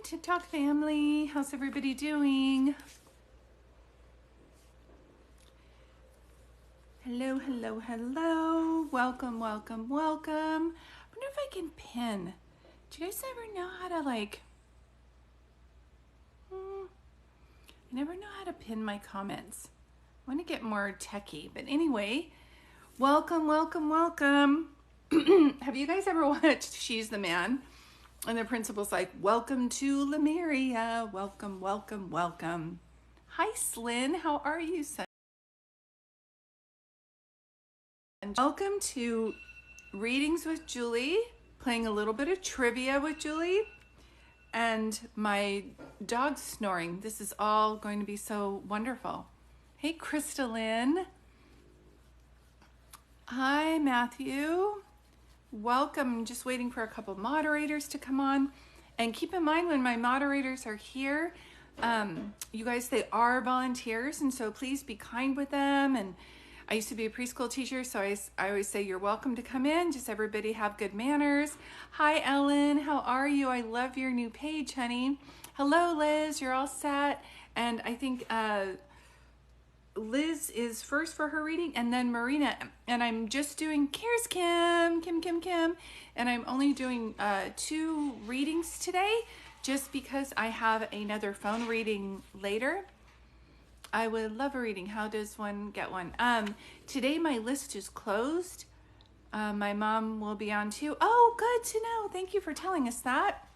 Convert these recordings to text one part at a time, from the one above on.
TikTok family. How's everybody doing? Hello, hello, hello. Welcome, welcome, welcome. I wonder if I can pin. Do you guys ever know how to I never know how to pin my comments. I want to get more techie. But anyway, welcome, welcome, welcome. Have you guys ever watched She's the Man? And the principal's like, welcome to Lemuria. Welcome, welcome, welcome. Hi, Slyn. How are you, son? And welcome to Readings with Julie, playing a little bit of trivia with Julie, and my dog snoring. This is all going to be so wonderful. Hey, Crystalline. Hi, Matthew. Welcome. I'm just waiting for a couple moderators to come on. And keep in mind when my moderators are here, you guys, they are volunteers, and so please be kind with them. And I used to be a preschool teacher, so I always say you're welcome to come in. Just everybody have good manners. Hi, Ellen. How are you? I love your new page, honey. Hello, Liz. You're all set. And I think Liz is first for her reading, and then Marina. And I'm just doing Cares Kim, and I'm only doing 2 readings today, just because I have another phone reading later. I would love a reading. How does one get one? Today my list is closed. My mom will be on too. Oh, good to know. Thank you for telling us that.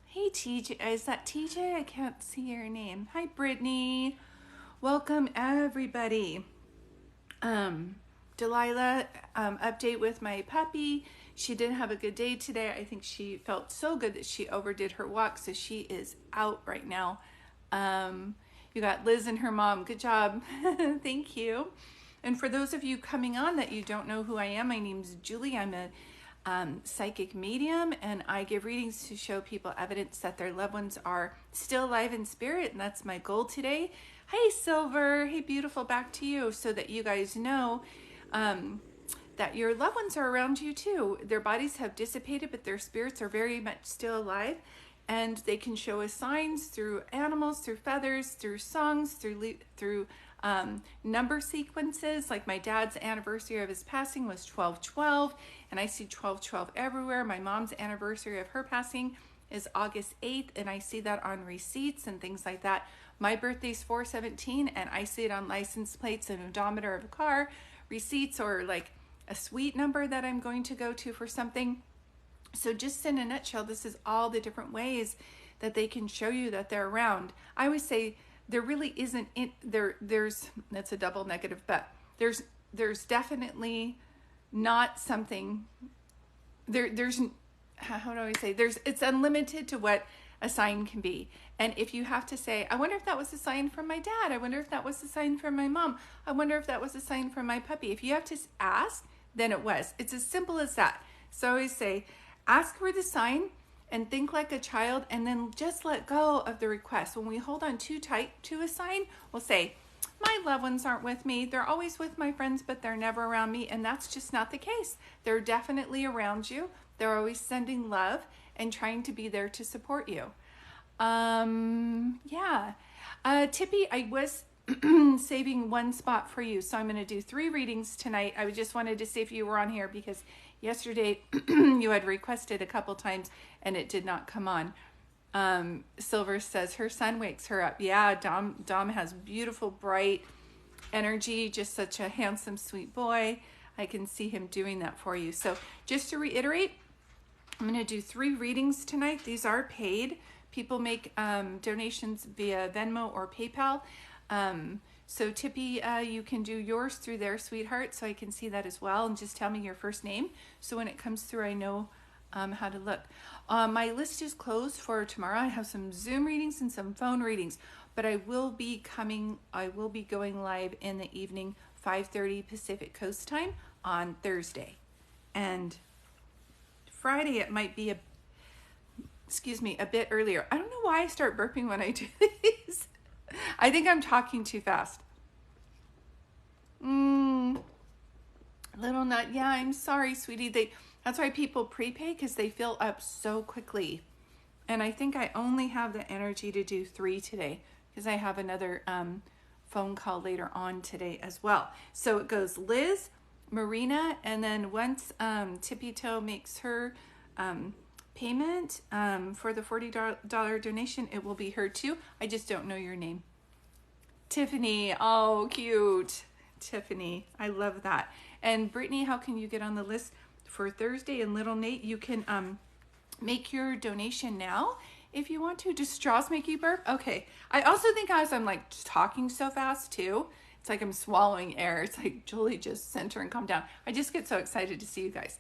Hey, TJ. Is that TJ? I can't see your name. Hi, Brittany. Welcome, everybody. Delilah, update with my puppy. She didn't have a good day today. I think she felt so good that she overdid her walk, so she is out right now. You got Liz and her mom. Good job. Thank you. And for those of you coming on that you don't know who I am, my name's Julie. I'm a psychic medium, and I give readings to show people evidence that their loved ones are still alive in spirit, and that's my goal today. Hey, Silver. Hey, beautiful. Back to you, so that you guys know that your loved ones are around you too. Their bodies have dissipated, but their spirits are very much still alive. And they can show us signs through animals, through feathers, through songs, through number sequences. Like my dad's anniversary of his passing was 12/12, and I see 12/12 everywhere. My mom's anniversary of her passing is August 8th, and I see that on receipts and things like that. My birthday's 4/17, and I see it on license plates and odometer of a car, receipts, or like a suite number that I'm going to go to for something. So just in a nutshell, this is all the different ways that they can show you that they're around. I always say there really isn't there's that's a double negative, but there's definitely not something there's how do I say, it's unlimited to what a sign can be. And if you have to say, I wonder if that was a sign from my dad, I wonder if that was a sign from my mom, I wonder if that was a sign from my puppy, if you have to ask, then it was. It's as simple as that. So I always say, ask for the sign and think like a child, and then just let go of the request. When we hold on too tight to a sign, we'll say, my loved ones aren't with me. They're always with my friends, but they're never around me. And that's just not the case. They're definitely around you. They're always sending love and trying to be there to support you. Yeah. Tippy, I was saving one spot for you. So I'm going to do 3 readings tonight. I just wanted to see if you were on here, because yesterday you had requested a couple times and it did not come on. Silver says her son wakes her up. Yeah, Dom has beautiful, bright energy, just such a handsome, sweet boy. I can see him doing that for you. So just to reiterate, I'm going to do 3 readings tonight. These are paid. People make donations via Venmo or PayPal. So Tippy, you can do yours through there, sweetheart, so I can see that as well. And just tell me your first name, so when it comes through, I know how to look. My list is closed for tomorrow. I have some Zoom readings and some phone readings, but I will be going live in the evening, 5:30 Pacific Coast time on Thursday. And Friday, it might be a bit earlier. I don't know why I start burping when I do these. I think I'm talking too fast. Little nut. Yeah, I'm sorry, sweetie. That's why people prepay, because they fill up so quickly. And I think I only have the energy to do 3 today because I have another phone call later on today as well. So it goes Liz, Marina, and then once Tippy Toe makes her payment for the $40 donation, it will be her too. I just don't know your name. Tiffany. Oh, cute. Tiffany. I love that. And Brittany, how can you get on the list for Thursday? And Little Nate, you can make your donation now if you want to. Does straws make you burp? Okay. I also think as I'm like talking so fast too, it's like I'm swallowing air. It's like, Julie, just center and calm down. I just get so excited to see you guys.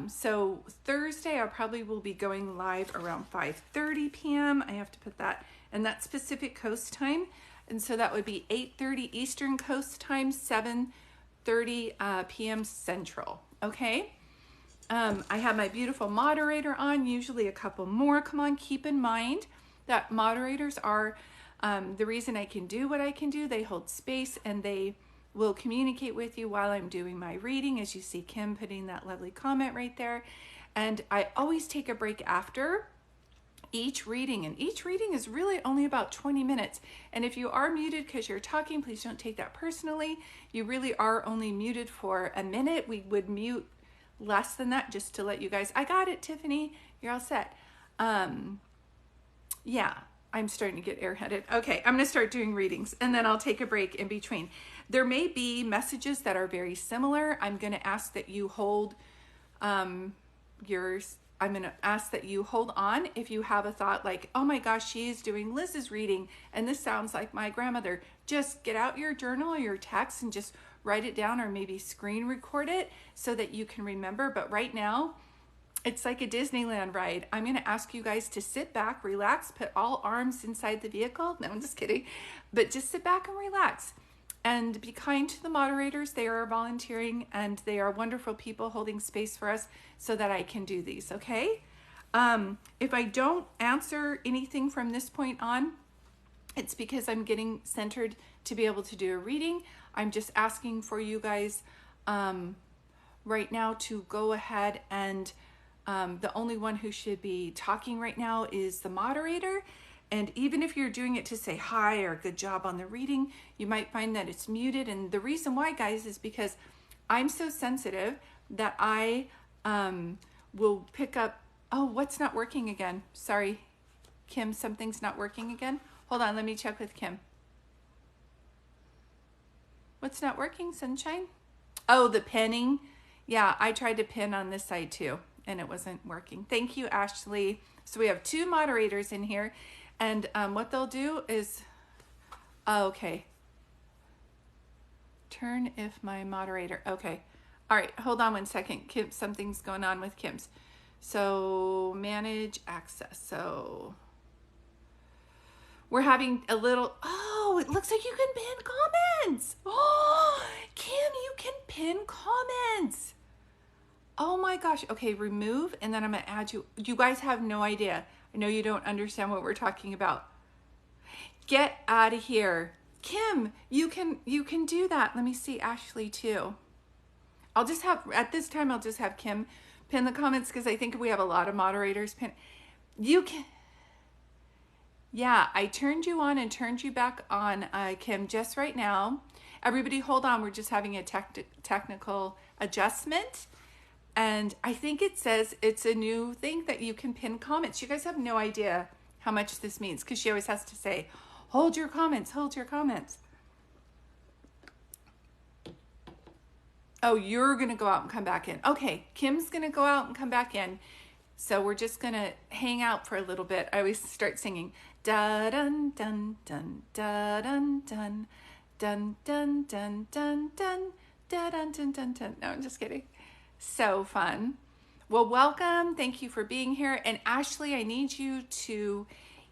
So Thursday, I probably will be going live around 5:30 p.m. I have to put that, and that's Pacific Coast time. And so that would be 8:30 Eastern Coast time, 7:30 p.m. Central. Okay. I have my beautiful moderator on, usually a couple more. Come on, keep in mind that moderators are the reason I can do what I can do. They hold space and they will communicate with you while I'm doing my reading, as you see Kim putting that lovely comment right there. And I always take a break after each reading, and each reading is really only about 20 minutes. And if you are muted because you're talking, please don't take that personally. You really are only muted for a minute. We would mute less than that just to let you guys. I got it, Tiffany. You're all set. Yeah, I'm starting to get airheaded. Okay, I'm going to start doing readings and then I'll take a break in between. There may be messages that are very similar. I'm going to ask that you hold yours. I'm going to ask that you hold on if you have a thought like, oh my gosh, she's doing Liz's reading and this sounds like my grandmother. Just get out your journal or your text and just write it down, or maybe screen record it so that you can remember. But right now, it's like a Disneyland ride. I'm going to ask you guys to sit back, relax, put all arms inside the vehicle. No, I'm just kidding. But just sit back and relax. And be kind to the moderators. They are volunteering and they are wonderful people holding space for us so that I can do these, okay? If I don't answer anything from this point on, it's because I'm getting centered to be able to do a reading. I'm just asking for you guys right now to go ahead and the only one who should be talking right now is the moderator. And even if you're doing it to say hi or good job on the reading, you might find that it's muted. And the reason why, guys, is because I'm so sensitive that I will pick up, oh, what's not working again? Sorry, Kim, something's not working again. Hold on, let me check with Kim. What's not working, Sunshine? Oh, the pinning. Yeah, I tried to pin on this side too, and it wasn't working. Thank you, Ashley. So we have 2 moderators in here. And what they'll do is, okay. Turn if my moderator, okay. All right, hold on one second. Kim, something's going on with Kim's. So manage access. So we're having a little, oh, it looks like you can pin comments. Oh, Kim, you can pin comments. Oh my gosh. Okay, remove, and then I'm gonna add you. You guys have no idea. I know you don't understand what we're talking about. Get out of here. Kim, you can do that. Let me see Ashley too. I'll just have, at this time, I'll just have Kim pin the comments because I think we have a lot of moderators pin. You can, yeah, I turned you on and turned you back on, Kim, just right now. Everybody hold on. We're just having a technical adjustment. And I think it says it's a new thing that you can pin comments. You guys have no idea how much this means because she always has to say, hold your comments, hold your comments. Oh, you're going to go out and come back in. Okay, Kim's going to go out and come back in. So we're just going to hang out for a little bit. I always start singing. Da dun dun dun da dun dun dun dun dun dun dun da dun dun dun dun. No, I'm just kidding. So fun. Well, welcome. Thank you for being here. And Ashley, I need you to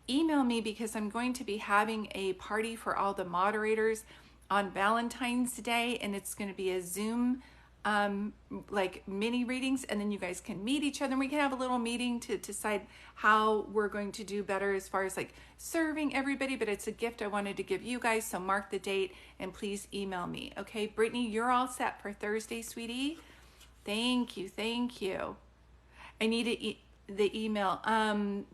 email me because I'm going to be having a party for all the moderators on Valentine's Day, and it's going to be a Zoom like mini readings, and then you guys can meet each other and we can have a little meeting to decide how we're going to do better as far as like serving everybody. But it's a gift I wanted to give you guys, so mark the date and please email me. Okay, Brittany, you're all set for Thursday, sweetie. Thank you, thank you. I need to the email.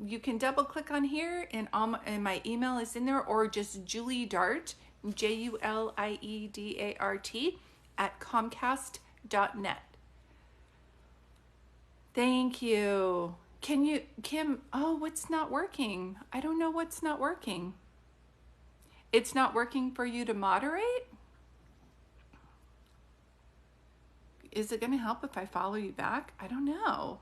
You can double click on here, and and my email is in there, or just Julie Dart, JuliedArt at Comcast.net. Thank you. Can you, Kim? Oh, what's not working? I don't know what's not working. It's not working for you to moderate? Is it going to help if I follow you back? I don't know.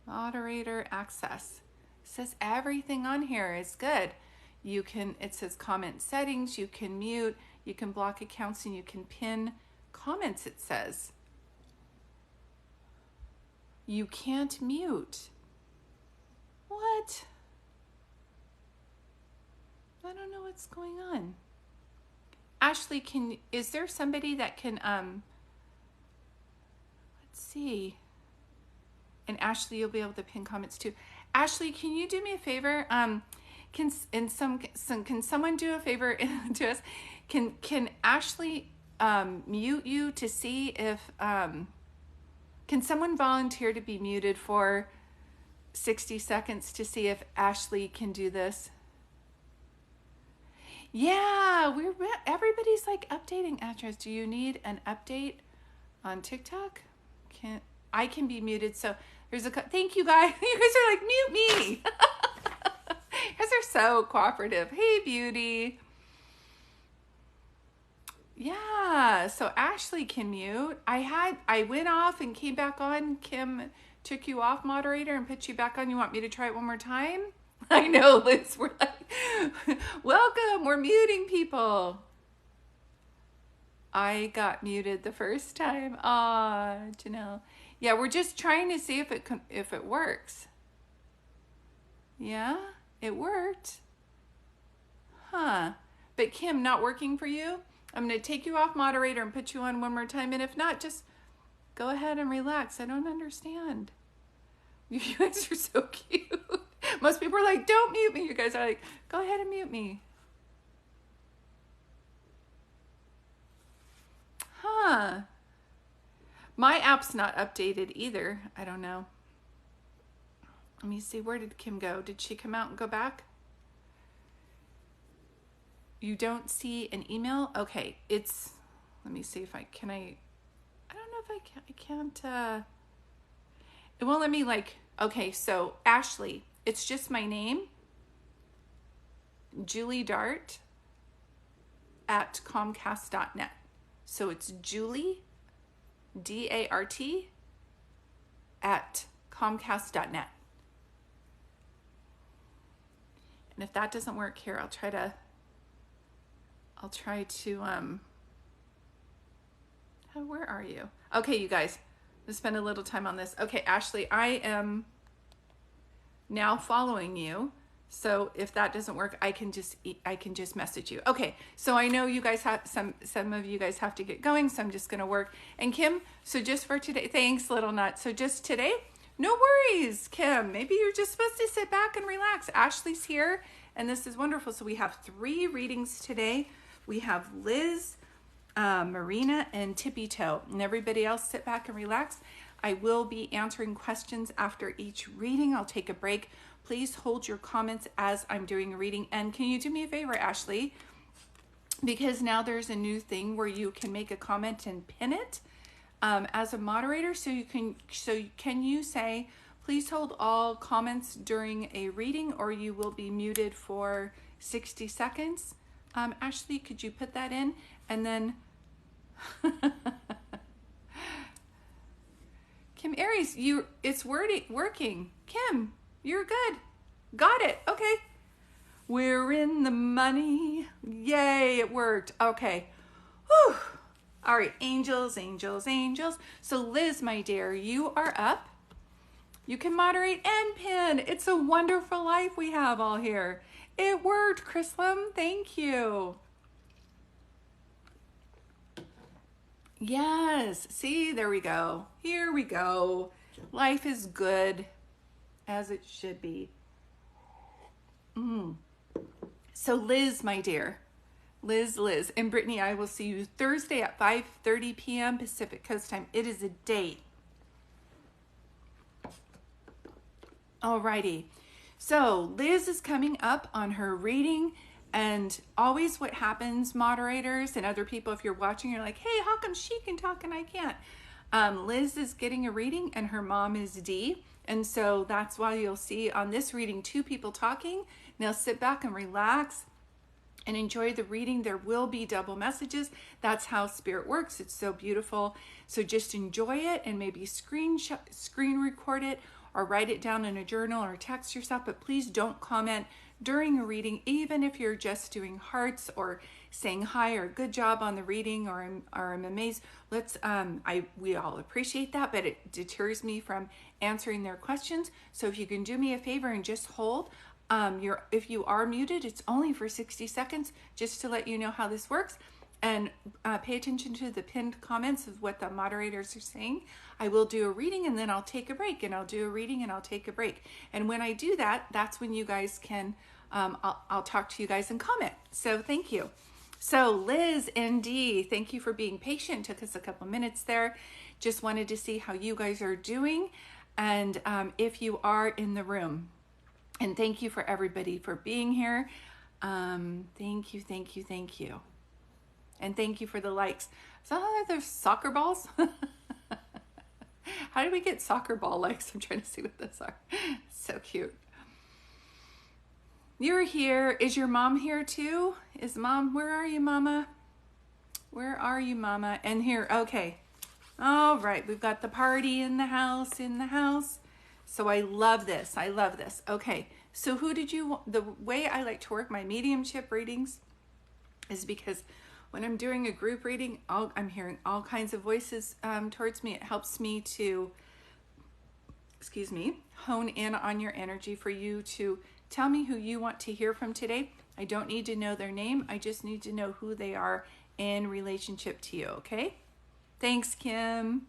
Moderator access. It says everything on here is good. You can, it says comment settings, you can mute, you can block accounts, and you can pin comments, it says. You can't mute. What? I don't know what's going on. Ashley, is there somebody that can, let's see. And Ashley, you'll be able to pin comments too. Ashley, can you do me a favor? Can someone do a favor to us? Can Ashley mute you to see if can someone volunteer to be muted for 60 seconds to see if Ashley can do this? Yeah, everybody's like updating address. Do you need an update on TikTok? I can be muted, so there's thank you guys. You guys are like, mute me. You guys are so cooperative. Hey, beauty. Yeah, so Ashley can mute. I went off and came back on. Kim took you off, moderator, and put you back on. You want me to try it one more time? I know, Liz, we're like, welcome, we're muting people. I got muted the first time. Aw, Janelle. Yeah, we're just trying to see if it works. Yeah, it worked. Huh. But Kim, not working for you? I'm going to take you off moderator and put you on one more time. And if not, just go ahead and relax. I don't understand. You guys are so cute. Most people are like, don't mute me. You guys are like, go ahead and mute me. Huh. My app's not updated either. I don't know. Let me see. Where did Kim go? Did she come out and go back? You don't see an email? Okay. Let me see if I don't know if I can't, it won't let me okay. So Ashley, it's just my name, Julie Dart at Comcast.net. So it's Julie, Dart at Comcast.net. And if that doesn't work here, I'll try to where are you? Okay, you guys, let's spend a little time on this. Okay, Ashley, I am now following you. So if that doesn't work, I can just message you. Okay, so I know you guys have some of you guys have to get going, so I'm just gonna work. And Kim, so just for today, thanks, Little Nut. So just today, no worries, Kim. Maybe you're just supposed to sit back and relax. Ashley's here, and this is wonderful. So we have 3 readings today. We have Liz, Marina, and Tippy Toe, and everybody else sit back and relax. I will be answering questions after each reading. I'll take a break. Please hold your comments as I'm doing a reading. And can you do me a favor, Ashley? Because now there's a new thing where you can make a comment and pin it as a moderator. So can you say, please hold all comments during a reading, or you will be muted for 60 seconds. Ashley, could you put that in? And then Kim Aries, it's working. Kim, you're good. Got it. Okay. We're in the money. Yay, it worked. Okay. Whew. All right, angels, angels, angels. So Liz, my dear, you are up. You can moderate and pin. It's a wonderful life we have all here. It worked, Chrislam. Thank you. Yes. See, there we go. Here we go. Life is good as it should be. So Liz, my dear, Liz, and Brittany, I will see you Thursday at 5:30 p.m. Pacific Coast time. It is a date. Alrighty. So Liz is coming up on her reading, and always what happens, moderators and other people, if you're watching, you're like, hey, how come she can talk and I can't? Liz is getting a reading and her mom is Dee. And so that's why you'll see on this reading 2 people talking. Now sit back and relax and enjoy the reading. There will be double messages. That's how spirit works. It's so beautiful. So just enjoy it and maybe screen record it or write it down in a journal or text yourself. But please don't comment during a reading, even if you're just doing hearts or saying hi or good job on the reading or I'm amazed. We all appreciate that, but it deters me from answering their questions. So if you can do me a favor and just hold. If you are muted, it's only for 60 seconds, just to let you know how this works. And pay attention to the pinned comments of what the moderators are saying. I will do a reading and then I'll take a break, and I'll do a reading and I'll take a break. And when I do that, that's when you guys can, I'll talk to you guys and comment. So thank you. So Liz and Dee, thank you for being patient. Took us a couple minutes there. Just wanted to see how you guys are doing and if you are in the room. And thank you for everybody for being here. Thank you, thank you, thank you. And thank you for the likes. So there's soccer balls. How did we get soccer ball likes? I'm trying to see what those are. So cute. You're here. Is your mom here too? Is mom, where are you, mama? Where are you, mama? And here, okay. All right, we've got the party in the house. So I love this. I love this. Okay. So the way I like to work my mediumship readings is because when I'm doing a group reading, I'm hearing all kinds of voices towards me. It helps me to, hone in on your energy for you to tell me who you want to hear from today. I don't need to know their name. I just need to know who they are in relationship to you. Okay. Thanks, Kim.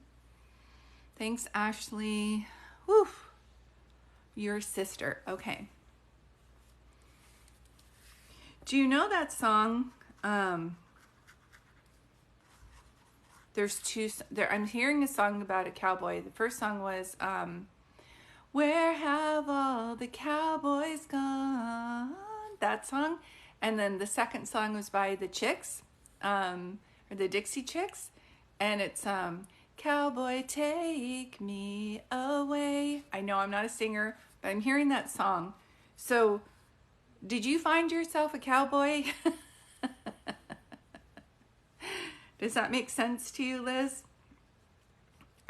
Thanks, Ashley. Whew. Your sister. Okay. Do you know that song? There's two there. I'm hearing a song about a cowboy. The first song was Where Have All the Cowboys Gone? That song. And then the second song was by the Chicks, or the Dixie Chicks, and it's Cowboy, take me away. I know I'm not a singer, but I'm hearing that song. So, did you find yourself a cowboy? Does that make sense to you, Liz?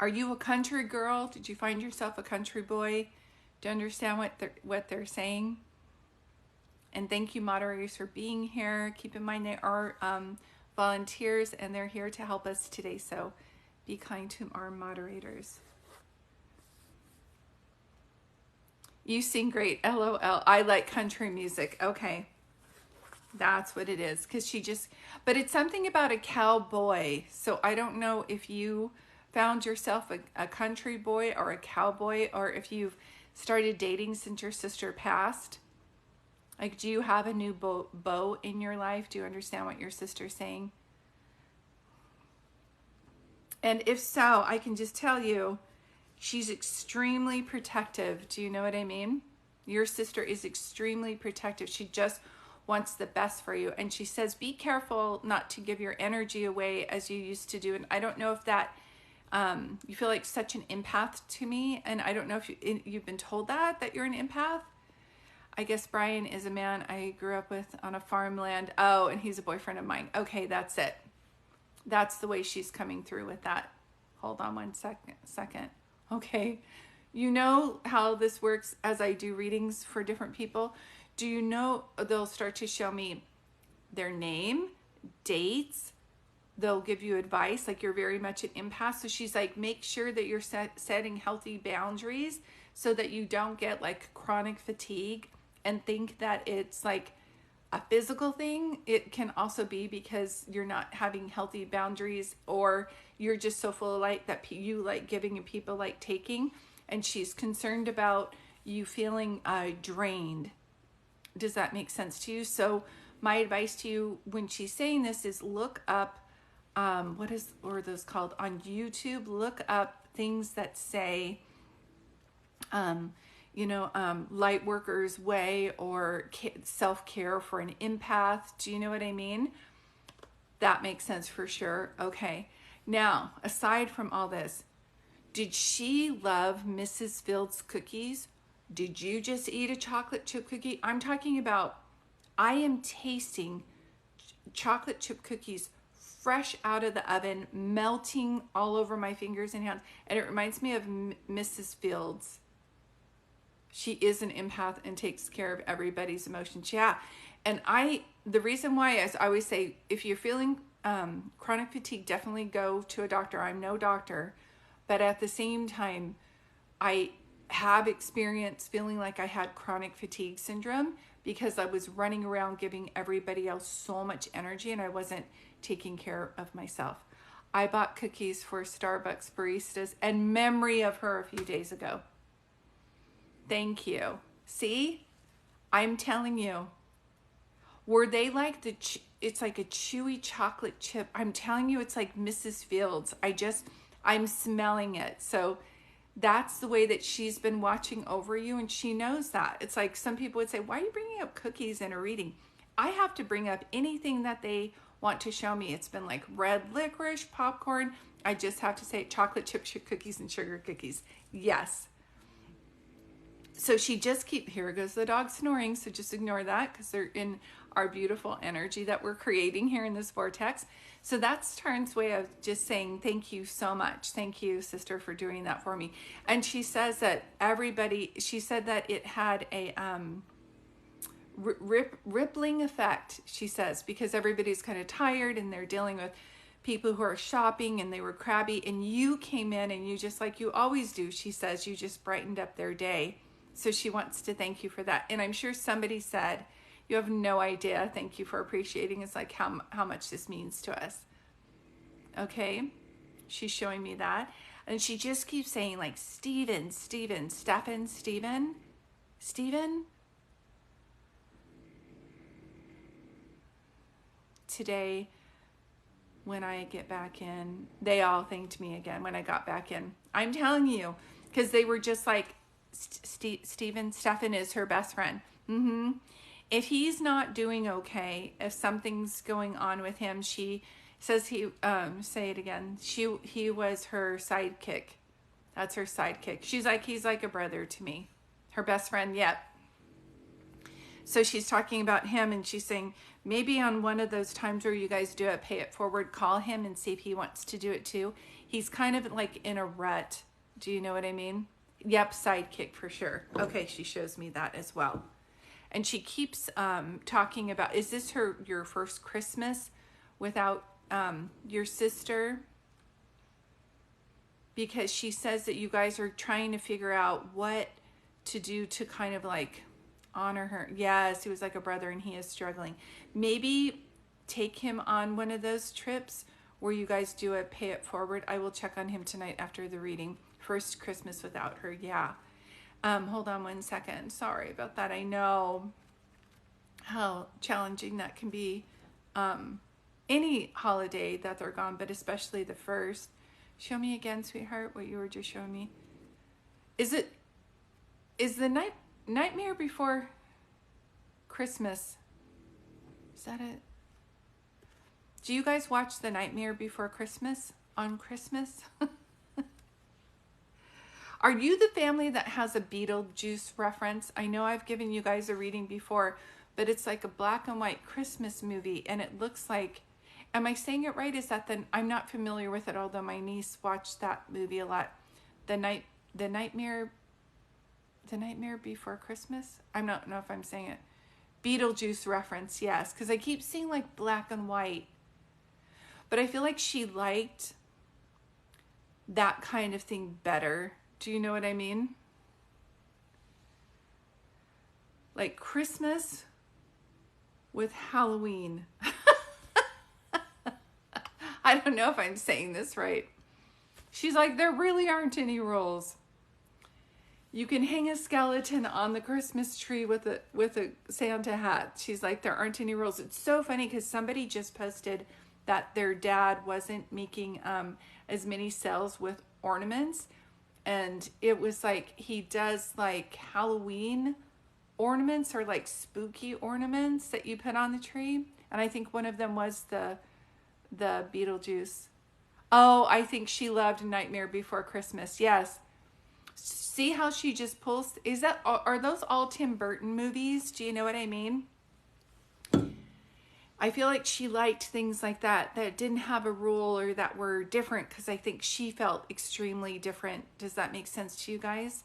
Are you a country girl? Did you find yourself a country boy? Do you understand what they're saying? And thank you, moderators, for being here. Keep in mind they are volunteers and they're here to help us today. So be kind to our moderators. You sing great. LOL. I like country music. Okay. That's what it is. But it's something about a cowboy. So I don't know if you found yourself a country boy or a cowboy, or if you've started dating since your sister passed. Like, do you have a new beau in your life? Do you understand what your sister's saying? And if so, I can just tell you, she's extremely protective. Do you know what I mean? Your sister is extremely protective. She just wants the best for you. And she says, be careful not to give your energy away as you used to do. And I don't know if that, you feel like such an empath to me. And I don't know if you've been told that you're an empath. I guess Brian is a man I grew up with on a farmland. Oh, and he's a boyfriend of mine. Okay, that's it. That's the way she's coming through with that. Hold on one second. Okay. You know how this works as I do readings for different people? Do you know they'll start to show me their name, dates, they'll give you advice, like you're very much an empath. So she's like, make sure that you're setting healthy boundaries so that you don't get like chronic fatigue and think that it's like a physical thing. It can also be because you're not having healthy boundaries, or you're just so full of light that you like giving and people like taking. And she's concerned about you feeling drained. Does that make sense to you? So my advice to you when she's saying this is look up, what are those called on YouTube? Look up things that say, light worker's way or self-care for an empath. Do you know what I mean? That makes sense for sure. Okay. Now, aside from all this, did she love Mrs. Fields cookies? Did you just eat a chocolate chip cookie? I'm talking about, I am tasting chocolate chip cookies fresh out of the oven, melting all over my fingers and hands. And it reminds me of Mrs. Fields. She is an empath and takes care of everybody's emotions. Yeah. And the reason why, as I always say, if you're feeling chronic fatigue, definitely go to a doctor. I'm no doctor, but at the same time, I have experienced feeling like I had chronic fatigue syndrome because I was running around giving everybody else so much energy and I wasn't taking care of myself. I bought cookies for Starbucks baristas in memory of her a few days ago. Thank you. See? I'm telling you. Were they like it's like a chewy chocolate chip. I'm telling you, it's like Mrs. Fields. I'm smelling it. So that's the way that she's been watching over you, and she knows that. It's like some people would say, why are you bringing up cookies in a reading? I have to bring up anything that they want to show me. It's been like red licorice, popcorn. I just have to say chocolate chip cookies and sugar cookies. Yes. So here goes the dog snoring, so just ignore that because they're in our beautiful energy that we're creating here in this vortex. So that's Taryn's way of just saying thank you so much. Thank you, sister, for doing that for me. And she says that she said that it had a rippling effect, she says, because everybody's kind of tired and they're dealing with people who are shopping and they were crabby, and you came in and you, just like you always do, she says, you just brightened up their day. So she wants to thank you for that. And I'm sure somebody said, you have no idea. Thank you for appreciating. It's like how much this means to us. Okay. She's showing me that. And she just keeps saying like, Stephen. Today, when I get back in, they all thanked me again when I got back in. I'm telling you, because they were just like, Stefan is her best friend. If he's not doing okay, if something's going on with him, she says say it again. He was her sidekick. That's her sidekick. She's like, he's like a brother to me. Her best friend, yep. So she's talking about him and she's saying, maybe on one of those times where you guys do it, pay it forward, call him and see if he wants to do it too. He's kind of like in a rut. Do you know what I mean? Yep, sidekick for sure. Okay, she shows me that as well. And she keeps talking about, is this your first Christmas without your sister? Because she says that you guys are trying to figure out what to do to kind of like honor her. Yes, he was like a brother and he is struggling. Maybe take him on one of those trips where you guys do a pay it forward. I will check on him tonight after the reading. First Christmas without her. Yeah. Hold on one second. Sorry about that. I know how challenging that can be. Any holiday that they're gone, but especially the first. Show me again, sweetheart, what you were just showing me. Is the Nightmare Before Christmas? Is that it? Do you guys watch The Nightmare Before Christmas on Christmas? Are you the family that has a Beetlejuice reference? I know I've given you guys a reading before, but it's like a black and white Christmas movie, and it looks like, am I saying it right? Is that I'm not familiar with it, although my niece watched that movie a lot. The Nightmare Before Christmas? I don't know if I'm saying it. Beetlejuice reference, yes, because I keep seeing like black and white, but I feel like she liked that kind of thing better. Do you know what I mean? Like Christmas with Halloween. I don't know if I'm saying this right. She's like, there really aren't any rules. You can hang a skeleton on the Christmas tree with a Santa hat. She's like, there aren't any rules. It's so funny because somebody just posted that their dad wasn't making as many sales with ornaments. And it was like he does like Halloween ornaments or like spooky ornaments that you put on the tree. And I think one of them was the Beetlejuice. Oh, I think she loved Nightmare Before Christmas. Yes. See how she just pulls? Are those all Tim Burton movies? Do you know what I mean? I feel like she liked things like that didn't have a rule or that were different, because I think she felt extremely different. Does that make sense to you guys?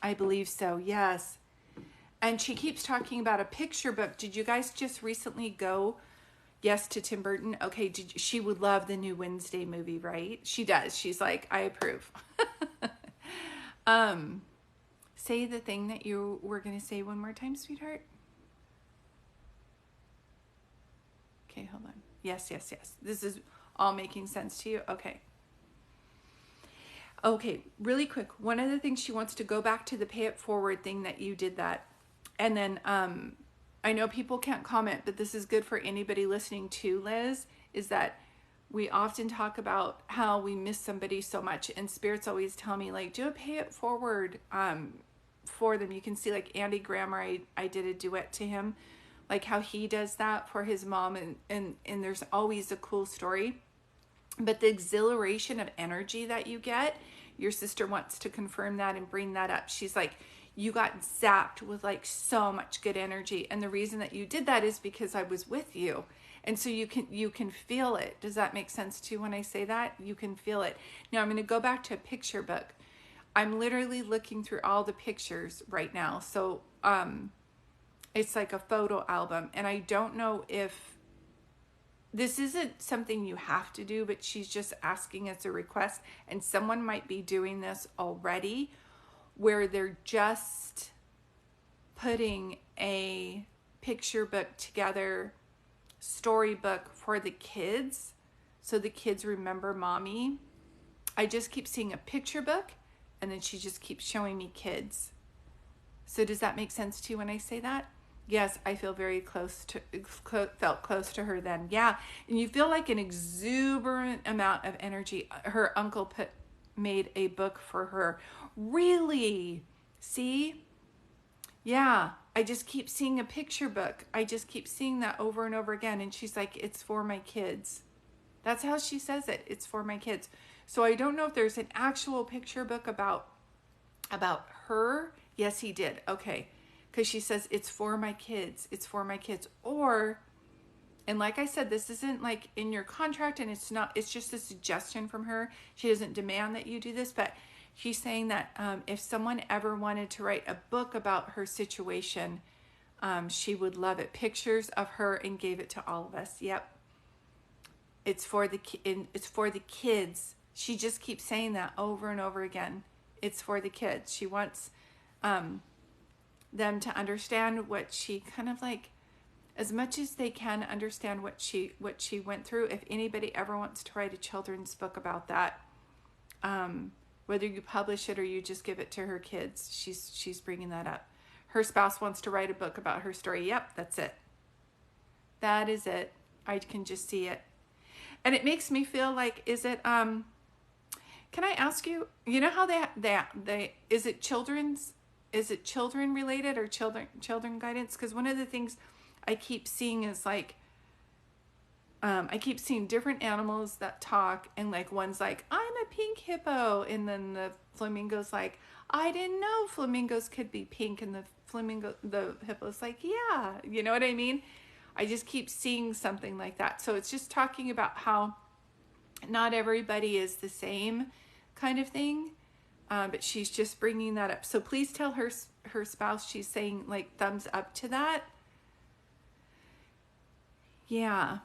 I believe so, yes. And she keeps talking about a picture book. Did you guys just recently go, yes, to Tim Burton? Okay, she would love the new Wednesday movie, right? She does. She's like, I approve. Say the thing that you were going to say one more time, sweetheart. Okay, hold on. Yes. This is all making sense to you? Okay. Okay, really quick. One of the things she wants to go back to the pay it forward thing that you did that. And then I know people can't comment, but this is good for anybody listening too, Liz, is that we often talk about how we miss somebody so much, and spirits always tell me, like, do a pay it forward for them. You can see like Andy Grammer, I did a duet to him, like how he does that for his mom, and there's always a cool story. But the exhilaration of energy that you get, your sister wants to confirm that and bring that up. She's like, you got zapped with like so much good energy, and the reason that you did that is because I was with you. And so you can feel it. Does that make sense to you when I say that? You can feel it. Now I'm going to go back to a picture book. I'm literally looking through all the pictures right now. So it's like a photo album. And I don't know if this isn't something you have to do, but she's just asking as a request. And someone might be doing this already, where they're just putting a picture book together, storybook for the kids, so the kids remember mommy. I just keep seeing a picture book, and then she just keeps showing me kids. So does that make sense to you when I say that? Yes, I feel very felt close to her then. Yeah, and you feel like an exuberant amount of energy. Her uncle made a book for her. Really? See? Yeah, I just keep seeing a picture book. I just keep seeing that over and over again. And she's like, it's for my kids. That's how she says it. It's for my kids. So I don't know if there's an actual picture book about her. Yes, he did. Okay. Because she says, it's for my kids. It's for my kids. Or, and like I said, this isn't like in your contract, and it's just a suggestion from her. She doesn't demand that you do this, but she's saying that if someone ever wanted to write a book about her situation, she would love it. Pictures of her, and gave it to all of us. Yep. It's for the kids. She just keeps saying that over and over again. It's for the kids. She wants them to understand what she kind of like, as much as they can understand what she went through. If anybody ever wants to write a children's book about that, whether you publish it or you just give it to her kids, she's bringing that up. Her spouse wants to write a book about her story. Yep, that's it. That is it. I can just see it. And it makes me feel like, is it, can I ask you, you know how they is it children related or children guidance? Because one of the things I keep seeing is like, I keep seeing different animals that talk, and like one's like, I'm a pink hippo, and then the flamingo's like, I didn't know flamingos could be pink, and the hippo's like, yeah, you know what I mean? I just keep seeing something like that. So it's just talking about how not everybody is the same kind of thing, but she's just bringing that up. So please tell her spouse she's saying like thumbs up to that. Yeah.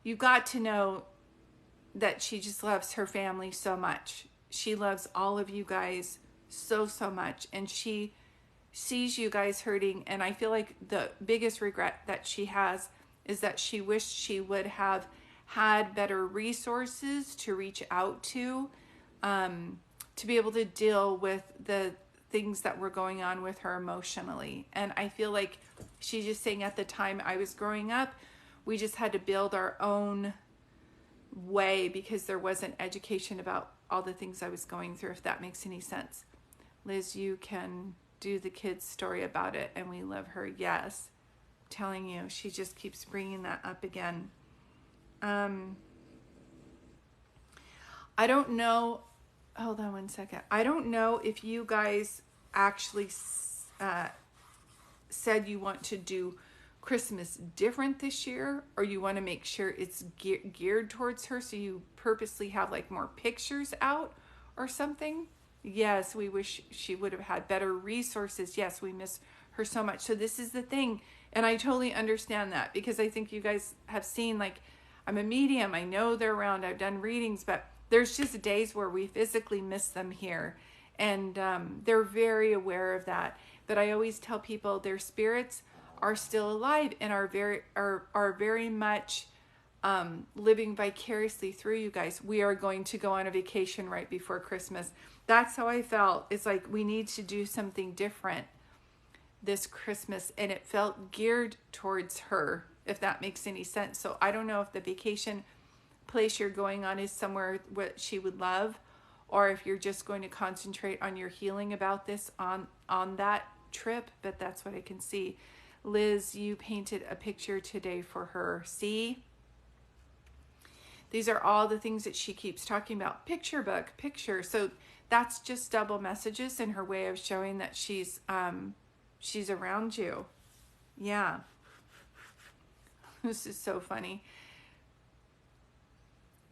You got to know that she just loves her family so much. She loves all of you guys so much, and she sees you guys hurting. And I feel like the biggest regret that she has is that she wished she would have had better resources to reach out to be able to deal with the things that were going on with her emotionally. And I feel like she's just saying, at the time I was growing up, we just had to build our own way because there wasn't education about all the things I was going through, if that makes any sense. Liz, you can do the kids' story about it, and we love her. Yes, I'm telling you, she just keeps bringing that up again. I don't know. Hold on one second. I don't know if you guys actually said you want to do Christmas different this year, or you want to make sure it's geared towards her, so you purposely have like more pictures out or something. Yes, we wish she would have had better resources. Yes, we miss her so much. So this is the thing, and I totally understand that, because I think you guys have seen, like, I'm a medium, I know they're around, I've done readings, but there's just days where we physically miss them here, and they're very aware of that. But I always tell people their spirits are still alive and are very much living vicariously through you guys. We are going to go on a vacation right before Christmas. That's how I felt. It's like we need to do something different this Christmas, and it felt geared towards her, if that makes any sense. So I don't know if the vacation place you're going on is somewhere what she would love, or if you're just going to concentrate on your healing about this on that trip, but that's what I can see. Liz, you painted a picture today for her. See? These are all the things that she keeps talking about. Picture book, picture. So that's just double messages in her way of showing that she's around you. Yeah. This is so funny.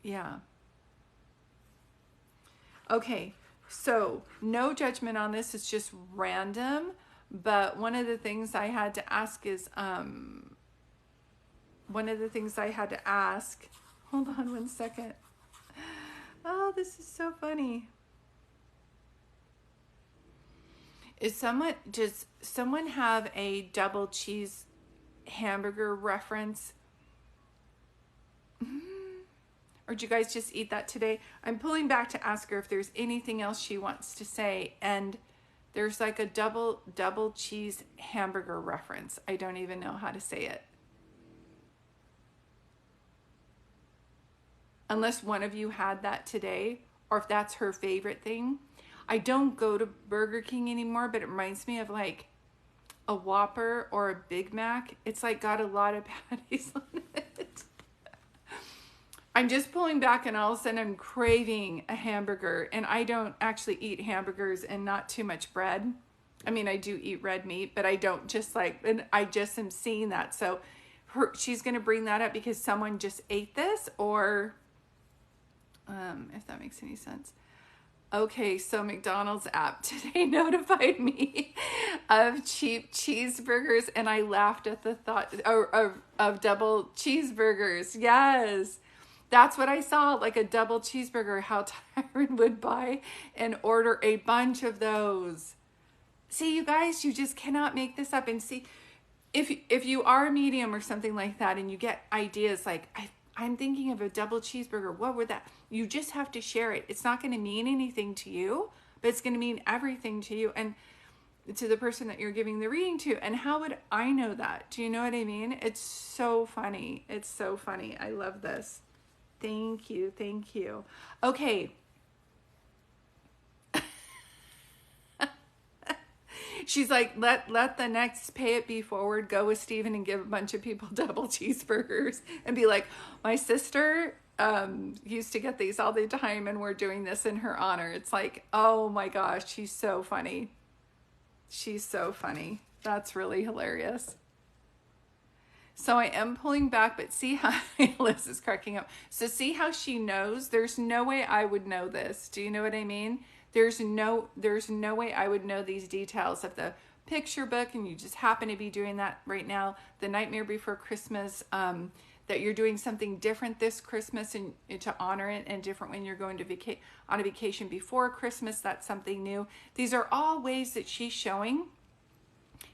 Yeah. Okay, so no judgment on this. It's just random. But one of the things I had to ask is, hold on one second. Oh, this is so funny. Does someone have a double cheese hamburger reference? Or did you guys just eat that today? I'm pulling back to ask her if there's anything else she wants to say. And there's like a double cheese hamburger reference. I don't even know how to say it. Unless one of you had that today, or if that's her favorite thing. I don't go to Burger King anymore, but it reminds me of like a Whopper or a Big Mac. It's like got a lot of patties on it. I'm just pulling back, and all of a sudden I'm craving a hamburger, and I don't actually eat hamburgers and not too much bread. I mean, I do eat red meat, but I don't just like, and I just am seeing that. So she's going to bring that up because someone just ate this, or if that makes any sense. Okay, so McDonald's app today notified me of cheap cheeseburgers, and I laughed at the thought of double cheeseburgers. Yes. That's what I saw, like a double cheeseburger, how Tyron would buy and order a bunch of those. See, you guys, you just cannot make this up. And see, if you are a medium or something like that, and you get ideas like, I'm thinking of a double cheeseburger, what would that, you just have to share it. It's not going to mean anything to you, but it's going to mean everything to you and to the person that you're giving the reading to. And how would I know that? Do you know what I mean? It's so funny. It's so funny. I love this. Thank you. Thank you. Okay. She's like, let the next pay it be forward go with Stephen and give a bunch of people double cheeseburgers and be like, my sister used to get these all the time, and we're doing this in her honor. It's like, oh my gosh, she's so funny. She's so funny. That's really hilarious. So I am pulling back, but see how Liz is cracking up. So see how she knows? There's no way I would know this. Do you know what I mean? There's no way I would know these details of the picture book, and you just happen to be doing that right now. The Nightmare Before Christmas, that you're doing something different this Christmas and to honor it, and different when you're going to on a vacation before Christmas. That's something new. These are all ways that she's showing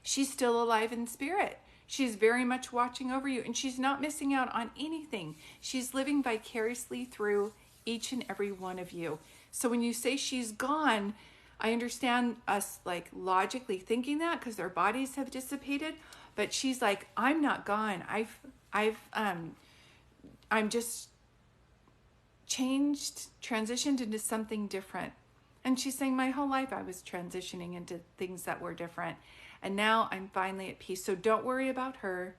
she's still alive in spirit. She's very much watching over you, and she's not missing out on anything. She's living vicariously through each and every one of you. So when you say she's gone, I understand us like logically thinking that because their bodies have dissipated, but she's like, I'm not gone. I'm just transitioned into something different. And she's saying my whole life I was transitioning into things that were different. And now I'm finally at peace. So don't worry about her.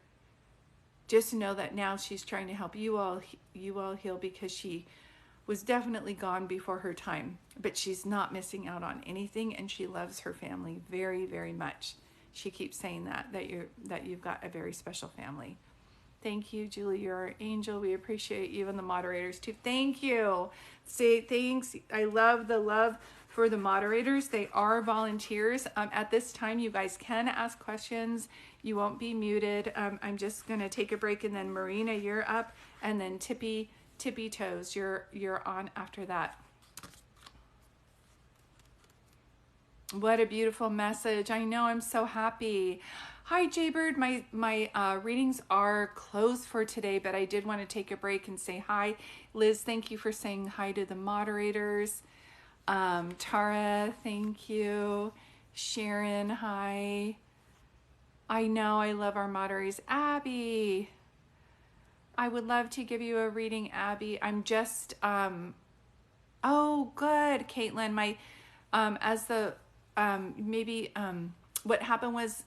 Just know that now she's trying to help you all heal, because she was definitely gone before her time. But she's not missing out on anything, and she loves her family very, very much. She keeps saying that you've got a very special family. Thank you, Julie. You're our angel. We appreciate you and the moderators too. Thank you. Say thanks. I love the love for the moderators. They are volunteers. At this time, you guys can ask questions. You won't be muted. I'm just gonna take a break, and then Marina, you're up, and then Tippy Toes, you're on after that. What a beautiful message. I know, I'm so happy. Hi, Jaybird. My readings are closed for today, but I did want to take a break and say hi. Liz, thank you for saying hi to the moderators. Tara, thank you. Sharon, hi. I know, I love our moderators. Abby, I would love to give you a reading, Abby. I'm just, oh, good, Caitlin. What happened was,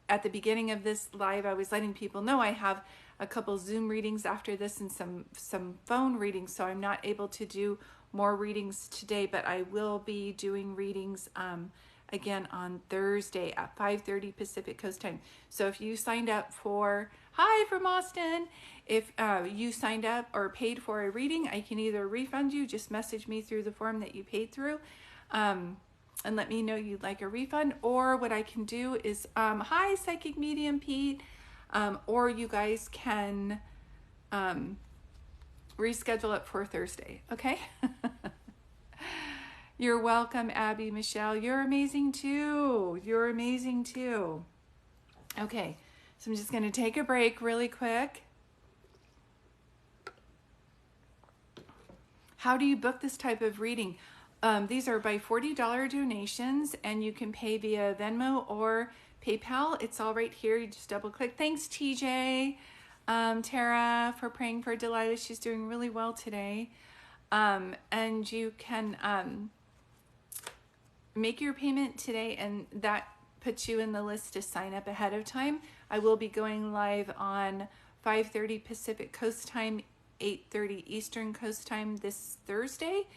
at the beginning of this live, I was letting people know I have a couple Zoom readings after this and some phone readings, so I'm not able to do more readings today, but I will be doing readings again on Thursday at 5:30 Pacific Coast time. So if you signed up for, hi from Austin, if you signed up or paid for a reading, I can either refund you, just message me through the form that you paid through, and let me know you'd like a refund, or what I can do is, hi Psychic Medium Pete, or you guys can reschedule it for Thursday, okay? You're welcome, Abby, Michelle. You're amazing too. You're amazing too. Okay, so I'm just gonna take a break really quick. How do you book this type of reading? These are by $40 donations, and you can pay via Venmo or PayPal. It's all right here. You just double click. Thanks, TJ. Tara, for praying for Delilah. She's doing really well today. And you can make your payment today, and that puts you in the list to sign up ahead of time. I will be going live on 5:30 Pacific Coast time, 8:30 Eastern Coast time this Thursday.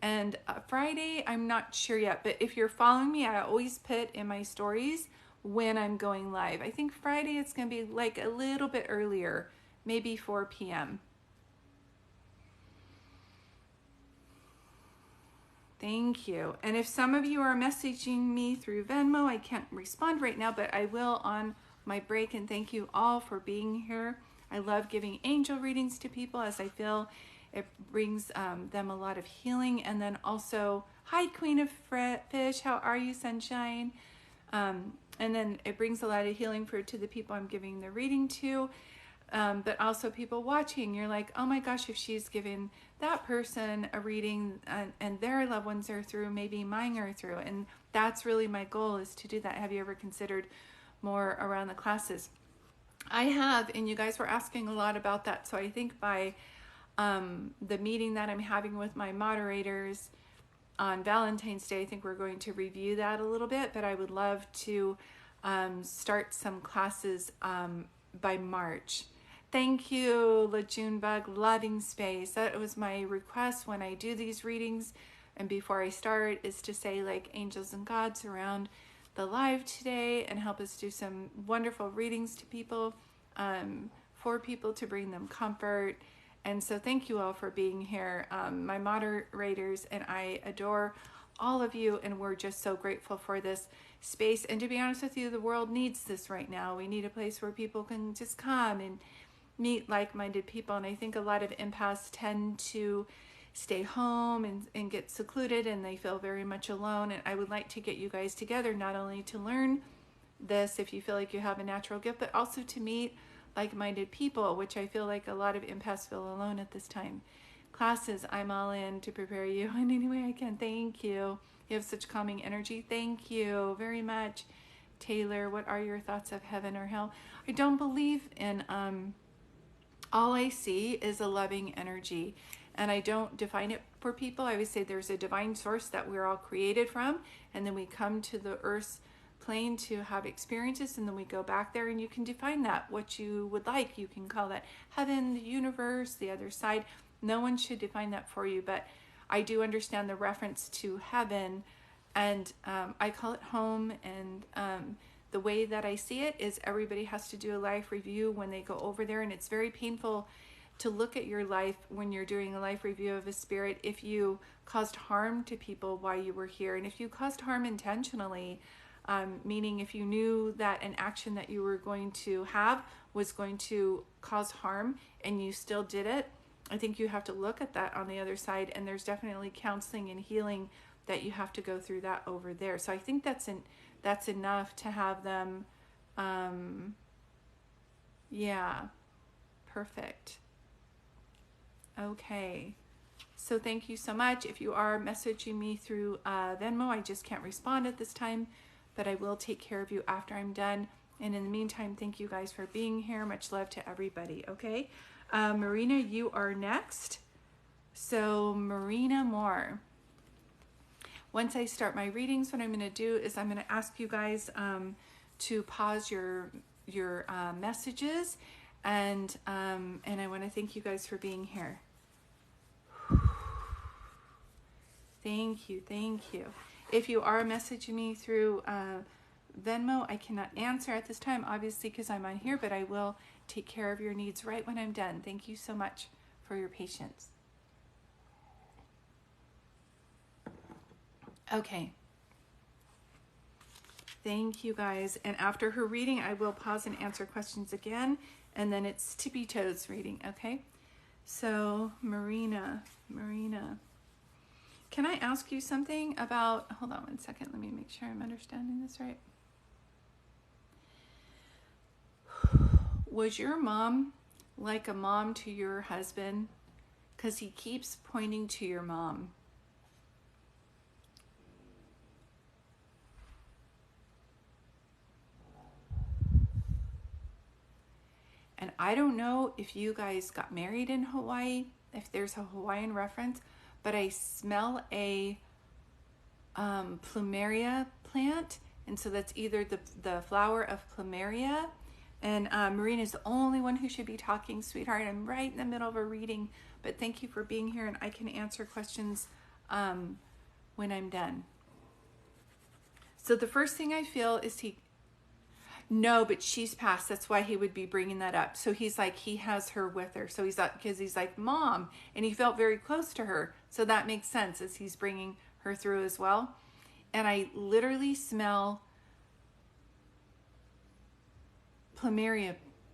And Friday, I'm not sure yet, but if you're following me, I always put in my stories when I'm going live. I think Friday it's going to be like a little bit earlier, maybe 4 p.m. Thank you. And if some of you are messaging me through Venmo, I can't respond right now, but I will on my break. And thank you all for being here. I love giving angel readings to people, as I feel it brings them a lot of healing. And then also, hi, Queen of Fish. How are you, Sunshine? And then it brings a lot of healing to the people I'm giving the reading to. But also people watching, you're like, oh my gosh, if she's giving that person a reading and their loved ones are through, maybe mine are through. And that's really my goal, is to do that. Have you ever considered more around the classes? I have, and you guys were asking a lot about that. So I think by the meeting that I'm having with my moderators on Valentine's Day, I think we're going to review that a little bit, but I would love to start some classes by March. Thank you, LaJunebug, loving space. That was my request when I do these readings, and before I start, is to say, like, angels and gods around the live today, and help us do some wonderful readings to people, for people, to bring them comfort. And so thank you all for being here. My moderators and I adore all of you, and we're just so grateful for this space. And to be honest with you, the world needs this right now. We need a place where people can just come and meet like-minded people. And I think a lot of empaths tend to stay home and get secluded, and they feel very much alone. And I would like to get you guys together, not only to learn this if you feel like you have a natural gift, but also to meet like-minded people, which I feel like a lot of empaths feel alone at this time. Classes, I'm all in to prepare you in any way I can. Thank you. You have such calming energy. Thank you very much. Taylor, what are your thoughts of heaven or hell? I don't believe in All I see is a loving energy. And I don't define it for people. I always say there's a divine source that we're all created from. And then we come to the earth's plane to have experiences. And then we go back there, and you can define that what you would like. You can call that heaven, the universe, the other side. No one should define that for you. But I do understand the reference to heaven. And I call it home. And the way that I see it is everybody has to do a life review when they go over there. And it's very painful to look at your life when you're doing a life review of a spirit if you caused harm to people while you were here. And if you caused harm intentionally, meaning if you knew that an action that you were going to have was going to cause harm and you still did it, I think you have to look at that on the other side. And there's definitely counseling and healing that you have to go through that over there. So I think that's enough to have them, yeah, perfect. Okay, so thank you so much. If you are messaging me through Venmo, I just can't respond at this time, but I will take care of you after I'm done. And in the meantime, thank you guys for being here. Much love to everybody, okay? Marina, you are next. So Marina Moore. Once I start my readings, what I'm going to do is I'm going to ask you guys to pause your messages, and I want to thank you guys for being here. Thank you. If you are messaging me through Venmo, I cannot answer at this time, obviously, because I'm on here, but I will take care of your needs right when I'm done. Thank you so much for your patience. Okay. Thank you guys. And after her reading, I will pause and answer questions again, and then it's Tippy Toes reading, okay? So, Marina, can I ask you something about, hold on one second, let me make sure I'm understanding this right. Was your mom like a mom to your husband? Because he keeps pointing to your mom. And I don't know if you guys got married in Hawaii, if there's a Hawaiian reference, but I smell a plumeria plant. And so that's either the flower of plumeria. And Marina is the only one who should be talking, sweetheart. I'm right in the middle of a reading, but thank you for being here, and I can answer questions when I'm done. So the first thing I feel is no, but she's passed. That's why he would be bringing that up. So he's like, he has her with her. So he's like, because he's like, Mom, and he felt very close to her. So that makes sense as he's bringing her through as well. And I literally smell plumeria.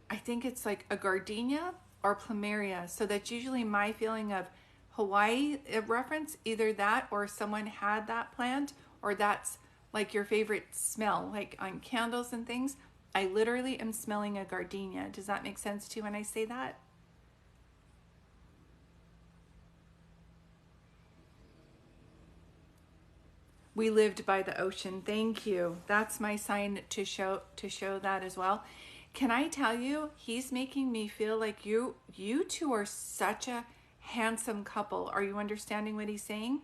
I think it's like a gardenia or plumeria. So that's usually my feeling of Hawaii reference, either that or someone had that plant, or that's like your favorite smell, like on candles and things. I literally am smelling a gardenia. Does that make sense to you when I say that? We lived by the ocean. Thank you. That's my sign to show that as well. Can I tell you, he's making me feel like you two are such a handsome couple. Are you understanding what he's saying?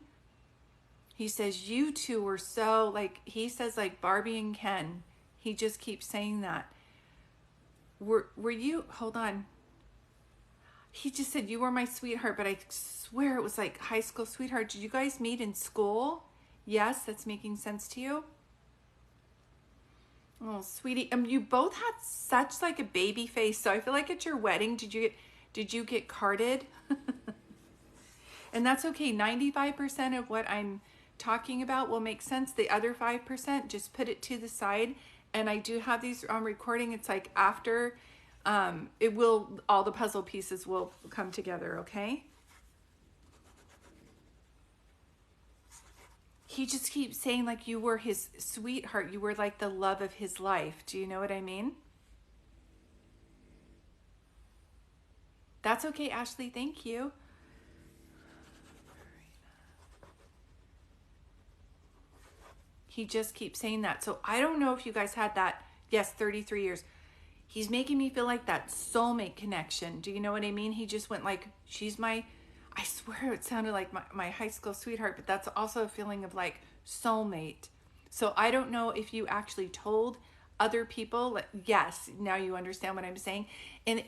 He says you two were so, like, he says like Barbie and Ken. He just keeps saying that. Were you, hold on. He just said you were my sweetheart, but I swear it was like high school sweetheart. Did you guys meet in school? Yes, that's making sense to you. Oh, sweetie, you both had such like a baby face. So I feel like at your wedding, did you get carded? And that's okay. 95% of what I'm talking about will make sense. The other 5%, just put it to the side. And I do have these on recording. It's like after, all the puzzle pieces will come together, okay? He just keeps saying like you were his sweetheart. You were like the love of his life. Do you know what I mean? That's okay, Ashley. Thank you. He just keeps saying that. So I don't know if you guys had that. Yes, 33 years. he's making me feel like that soulmate connection. Do you know what I mean? He just went like, she's my, I swear it sounded like my high school sweetheart, but that's also a feeling of like soulmate. So I don't know if you actually told other people. Yes, now you understand what I'm saying. And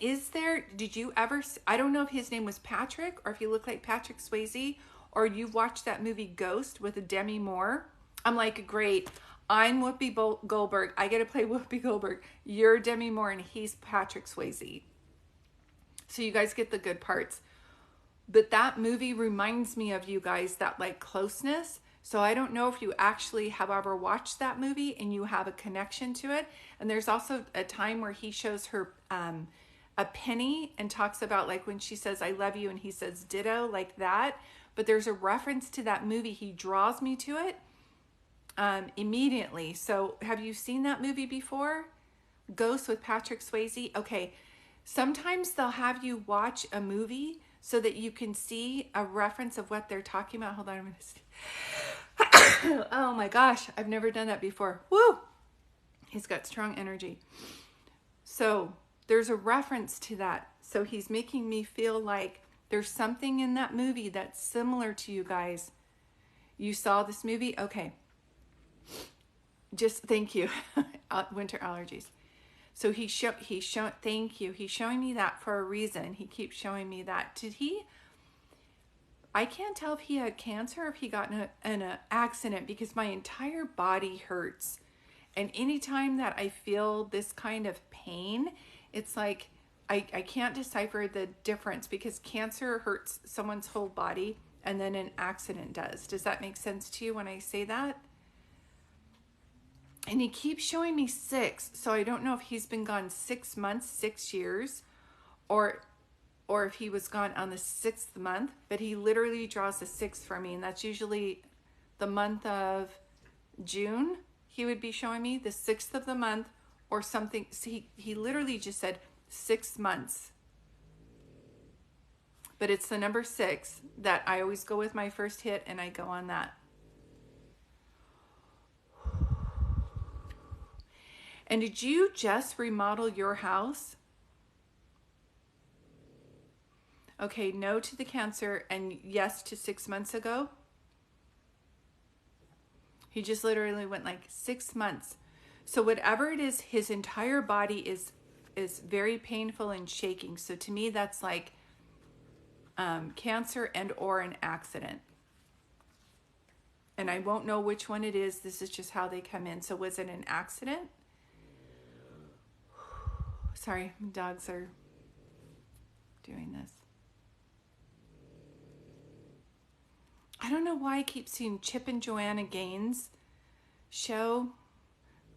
did you ever, I don't know if his name was Patrick or if he looked like Patrick Swayze, or you've watched that movie Ghost with Demi Moore. I'm like, great. I'm Whoopi Goldberg. I get to play Whoopi Goldberg. You're Demi Moore and he's Patrick Swayze. So you guys get the good parts. But that movie reminds me of you guys, that like closeness. So I don't know if you actually have ever watched that movie and you have a connection to it. And there's also a time where he shows her a penny and talks about like when she says, I love you, and he says ditto, like that. But there's a reference to that movie. He draws me to it immediately. So have you seen that movie before? Ghost with Patrick Swayze? Okay. Sometimes they'll have you watch a movie so that you can see a reference of what they're talking about. Hold on, I'm going to see. Oh my gosh, I've never done that before. Woo! He's got strong energy. So there's a reference to that. So he's making me feel like there's something in that movie that's similar to you guys. You saw this movie? Okay. Just thank you. Winter allergies. So thank you. He's showing me that for a reason. He keeps showing me that. I can't tell if he had cancer or if he got in an accident, because my entire body hurts. And anytime that I feel this kind of pain, it's like I can't decipher the difference, because cancer hurts someone's whole body and then an accident does. Does that make sense to you when I say that? And he keeps showing me 6. So I don't know if he's been gone 6 months, 6 years, or if he was gone on the 6th month, but he literally draws a 6 for me. And that's usually the month of June. He would be showing me the 6th of the month or something. See, he literally just said 6 months. But it's the number 6 that I always go with my first hit, and I go on that. And did you just remodel your house? Okay, no to the cancer and yes to 6 months ago. He just literally went like 6 months. So whatever it is, his entire body is very painful and shaking. So to me, that's like cancer and or an accident. And I won't know which one it is. This is just how they come in. So was it an accident? Sorry, dogs are doing this. I don't know why I keep seeing Chip and Joanna Gaines show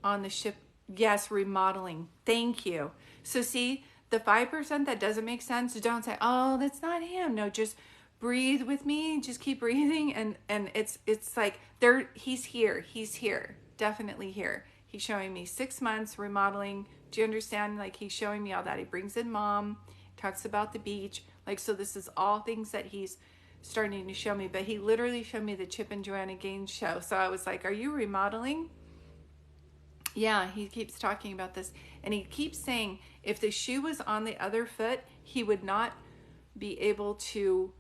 on the ship. Yes, remodeling. Thank you. So see, the 5% that doesn't make sense, don't say, oh, that's not him. No, just breathe with me. Just keep breathing. And it's like he's here, definitely here. He's showing me 6 months remodeling. Do you understand? Like, he's showing me all that. He brings in mom, talks about the beach. Like, so this is all things that he's starting to show me. But he literally showed me the Chip and Joanna Gaines show. So I was like, are you remodeling? Yeah, he keeps talking about this. And he keeps saying if the shoe was on the other foot, he would not be able to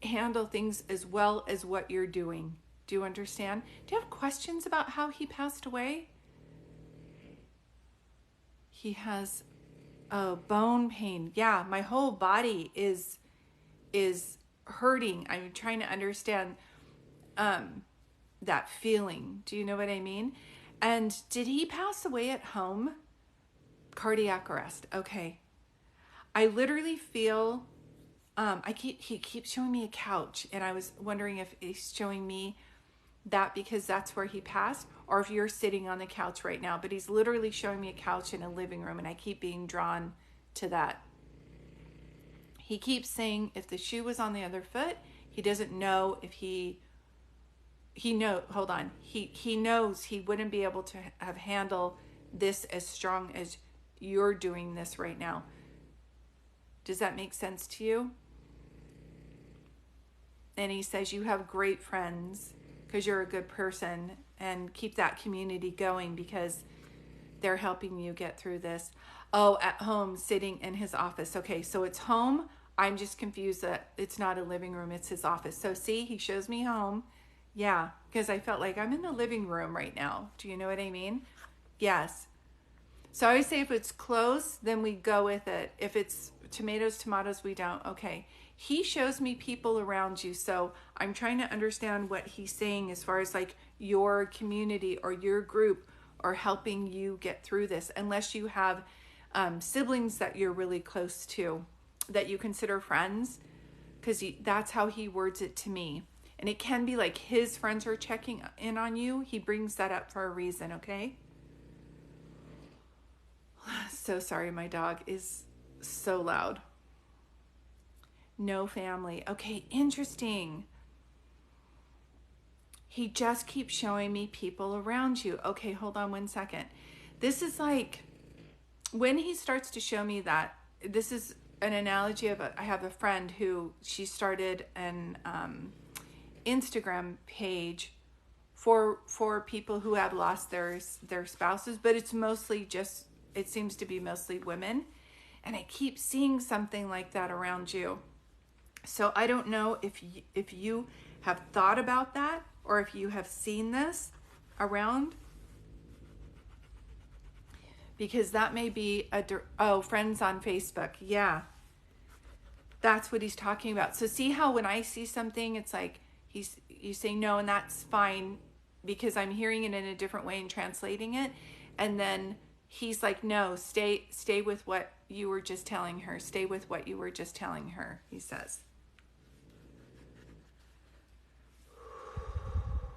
handle things as well as what you're doing. Do you understand? Do you have questions about how he passed away? He has bone pain. Yeah, my whole body is hurting. I'm trying to understand that feeling. Do you know what I mean? And did he pass away at home? Cardiac arrest. Okay. I literally feel he keeps showing me a couch, and I was wondering if he's showing me that because that's where he passed, or if you're sitting on the couch right now. But he's literally showing me a couch in a living room, and I keep being drawn to that. He keeps saying if the shoe was on the other foot, he doesn't know if he knows he wouldn't be able to have handled this as strong as you're doing this right now. Does that make sense to you? And he says you have great friends because you're a good person, and keep that community going because they're helping you get through this. Oh, at home, sitting in his office. Okay, so it's home. I'm just confused that it's not a living room, it's his office. So see, he shows me home. Yeah, because I felt like I'm in the living room right now. Do you know what I mean? Yes. So I always say if it's close, then we go with it. If it's tomatoes, we don't. Okay. He shows me people around you. So I'm trying to understand what he's saying as far as like your community or your group or helping you get through this, unless you have siblings that you're really close to that you consider friends, because that's how he words it to me. And it can be like his friends are checking in on you. He brings that up for a reason, okay? So sorry, my dog is so loud. No family. Okay, interesting. He just keeps showing me people around you. Okay, hold on one second. This is like when he starts to show me that, this is an analogy of I have a friend who she started an Instagram page for people who have lost their spouses, but it's mostly just, it seems to be mostly women, and I keep seeing something like that around you. So I don't know if you have thought about that or if you have seen this around, because that may be friends on Facebook. Yeah, that's what he's talking about. So see how when I see something, it's like you say no, and that's fine because I'm hearing it in a different way and translating it, and then he's like, no, stay with what you were just telling her. Stay with what you were just telling her, he says.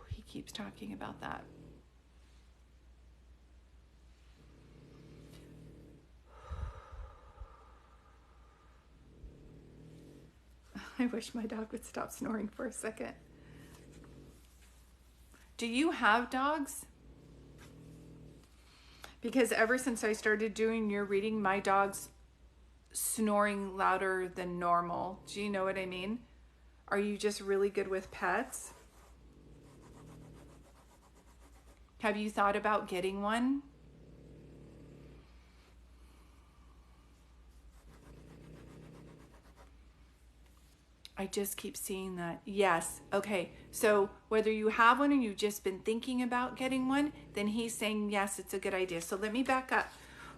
He keeps talking about that. I wish my dog would stop snoring for a second. Do you have dogs? Because ever since I started doing your reading, my dog's snoring louder than normal. Do you know what I mean? Are you just really good with pets? Have you thought about getting one? I just keep seeing that. Yes. Okay. So whether you have one or you've just been thinking about getting one, then he's saying, yes, it's a good idea. So let me back up.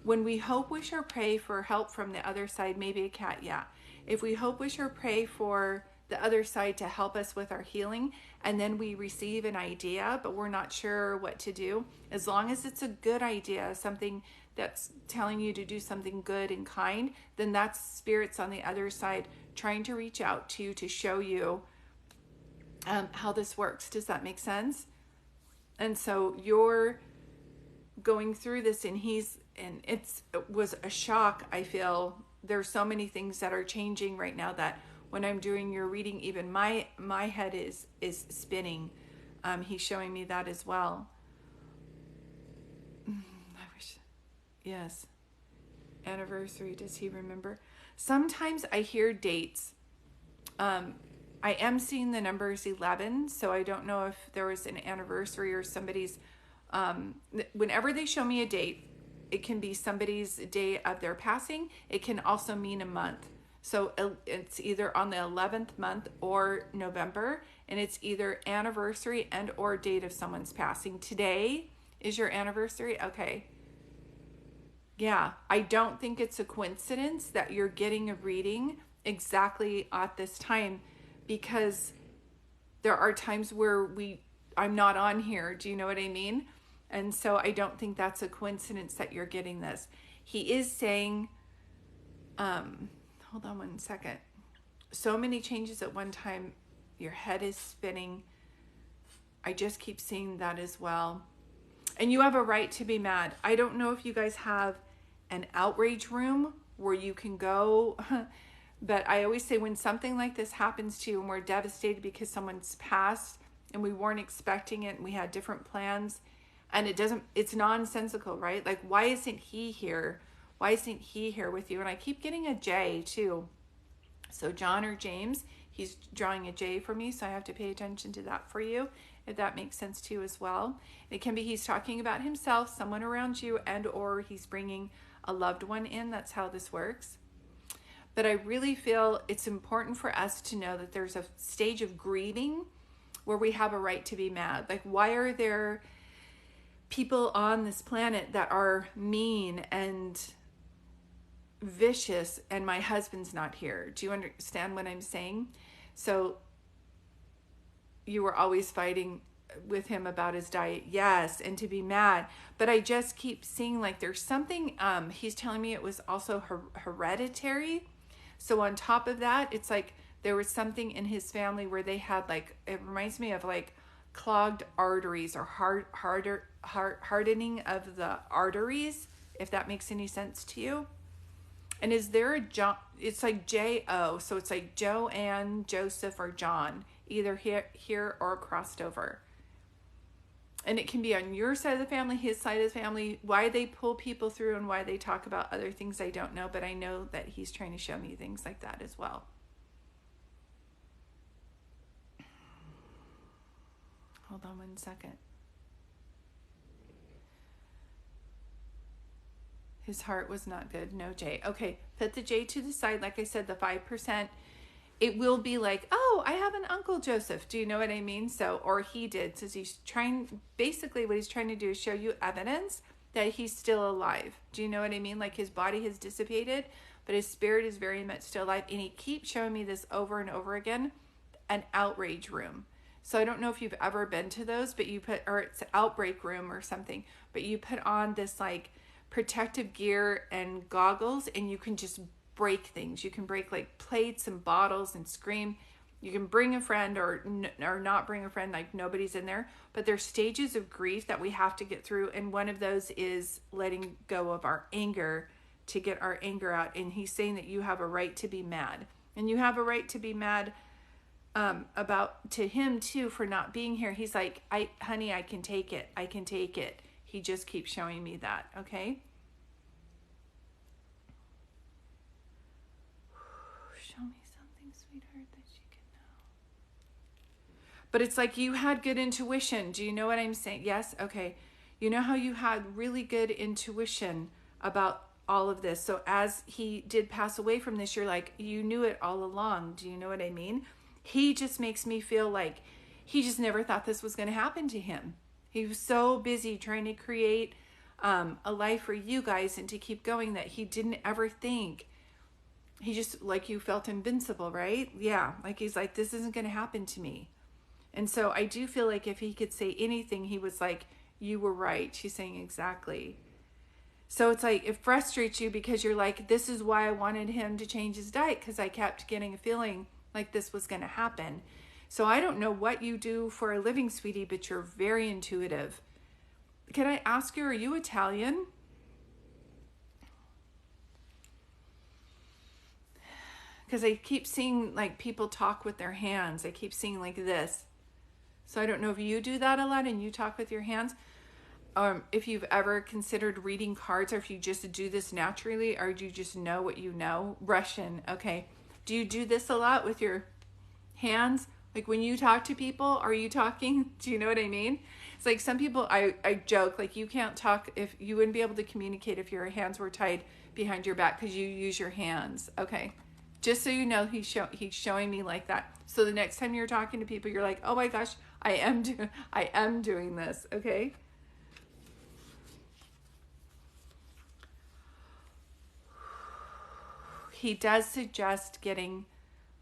When we hope, wish, or pray for help from the other side, maybe a cat, yeah. If we hope, wish, or pray for the other side to help us with our healing, and then we receive an idea, but we're not sure what to do, as long as it's a good idea, something that's telling you to do something good and kind, then that's spirits on the other side trying to reach out to you to show you how this works. Does that make sense? And so you're going through this, and it was a shock. I feel there's so many things that are changing right now that when I'm doing your reading, even my head is spinning. He's showing me that as well. I wish, yes. Anniversary, does he remember? Sometimes I hear dates. I am seeing the numbers 11, so I don't know if there was an anniversary or somebody's, whenever they show me a date, it can be somebody's day of their passing. It can also mean a month. So it's either on the 11th month or November, and it's either anniversary and or date of someone's passing. Today is your anniversary? Okay. Yeah, I don't think it's a coincidence that you're getting a reading exactly at this time, because there are times where I'm not on here. Do you know what I mean? And so I don't think that's a coincidence that you're getting this. He is saying, hold on one second. So many changes at one time. Your head is spinning. I just keep seeing that as well. And you have a right to be mad. I don't know if you guys have an outrage room where you can go, but I always say when something like this happens to you and we're devastated because someone's passed and we weren't expecting it and we had different plans, and it's nonsensical, right? Like, why isn't he here? Why isn't he here with you? And I keep getting a J too. So John or James, he's drawing a J for me, so I have to pay attention to that for you, if that makes sense to you as well. It can be he's talking about himself, someone around you, and or he's bringing a loved one in. That's how this works. But I really feel it's important for us to know that there's a stage of grieving where we have a right to be mad. Like, why are there people on this planet that are mean and vicious and my husband's not here? Do you understand what I'm saying? So you were always fighting with him about his diet, yes, and to be mad. But I just keep seeing like there's something, he's telling me it was also hereditary. So on top of that, it's like there was something in his family where they had like, it reminds me of like clogged arteries or hardening of the arteries, if that makes any sense to you. And is there a John? It's like J-O, so it's like Joanne, Joseph, or John, either here or crossed over. And it can be on your side of the family, his side of the family. Why they pull people through and why they talk about other things, I don't know. But I know that he's trying to show me things like that as well. Hold on one second. His heart was not good. No J. Okay, put the J to the side. Like I said, the 5%. It will be like, oh, I have an Uncle Joseph. Do you know what I mean? So, or he did. So he's trying, basically what he's trying to do is show you evidence that he's still alive. Do you know what I mean? Like his body has dissipated, but his spirit is very much still alive. And he keeps showing me this over and over again, an outrage room. So I don't know if you've ever been to those, but you put, or it's an outbreak room or something, but you put on this like protective gear and goggles and you can just break things. You can break like plates and bottles and scream. You can bring a friend or not bring a friend, like nobody's in there. But there's stages of grief that we have to get through. And one of those is letting go of our anger to get our anger out. And he's saying that you have a right to be mad. And you have a right to be mad about to him too for not being here. He's like, honey, I can take it. I can take it. He just keeps showing me that. Okay. Show me something, sweetheart, that you can know. But it's like you had good intuition. Do you know what I'm saying? Yes? Okay. You know how you had really good intuition about all of this. So as he did pass away from this, you're like, you knew it all along. Do you know what I mean? He just makes me feel like he just never thought this was going to happen to him. He was so busy trying to create a life for you guys and to keep going that he didn't ever think. He just, like, you felt invincible, right? Yeah, like he's like, this isn't going to happen to me. And so I do feel like if he could say anything, he was like, you were right. She's saying exactly. So it's like, it frustrates you because you're like, this is why I wanted him to change his diet, because I kept getting a feeling like this was going to happen. So I don't know what you do for a living, sweetie, but you're very intuitive. Can I ask you, are you Italian? Because I keep seeing like people talk with their hands. I keep seeing like this. So I don't know if you do that a lot and you talk with your hands. If you've ever considered reading cards, or if you just do this naturally, or do you just know what you know? Russian, okay. Do you do this a lot with your hands? Like when you talk to people, are you talking? Do you know what I mean? It's like some people, I joke, like you can't talk, if you wouldn't be able to communicate if your hands were tied behind your back because you use your hands. Okay. Just so you know, he's showing me like that. So the next time you're talking to people, you're like, oh my gosh, I am doing this. Okay. He does suggest getting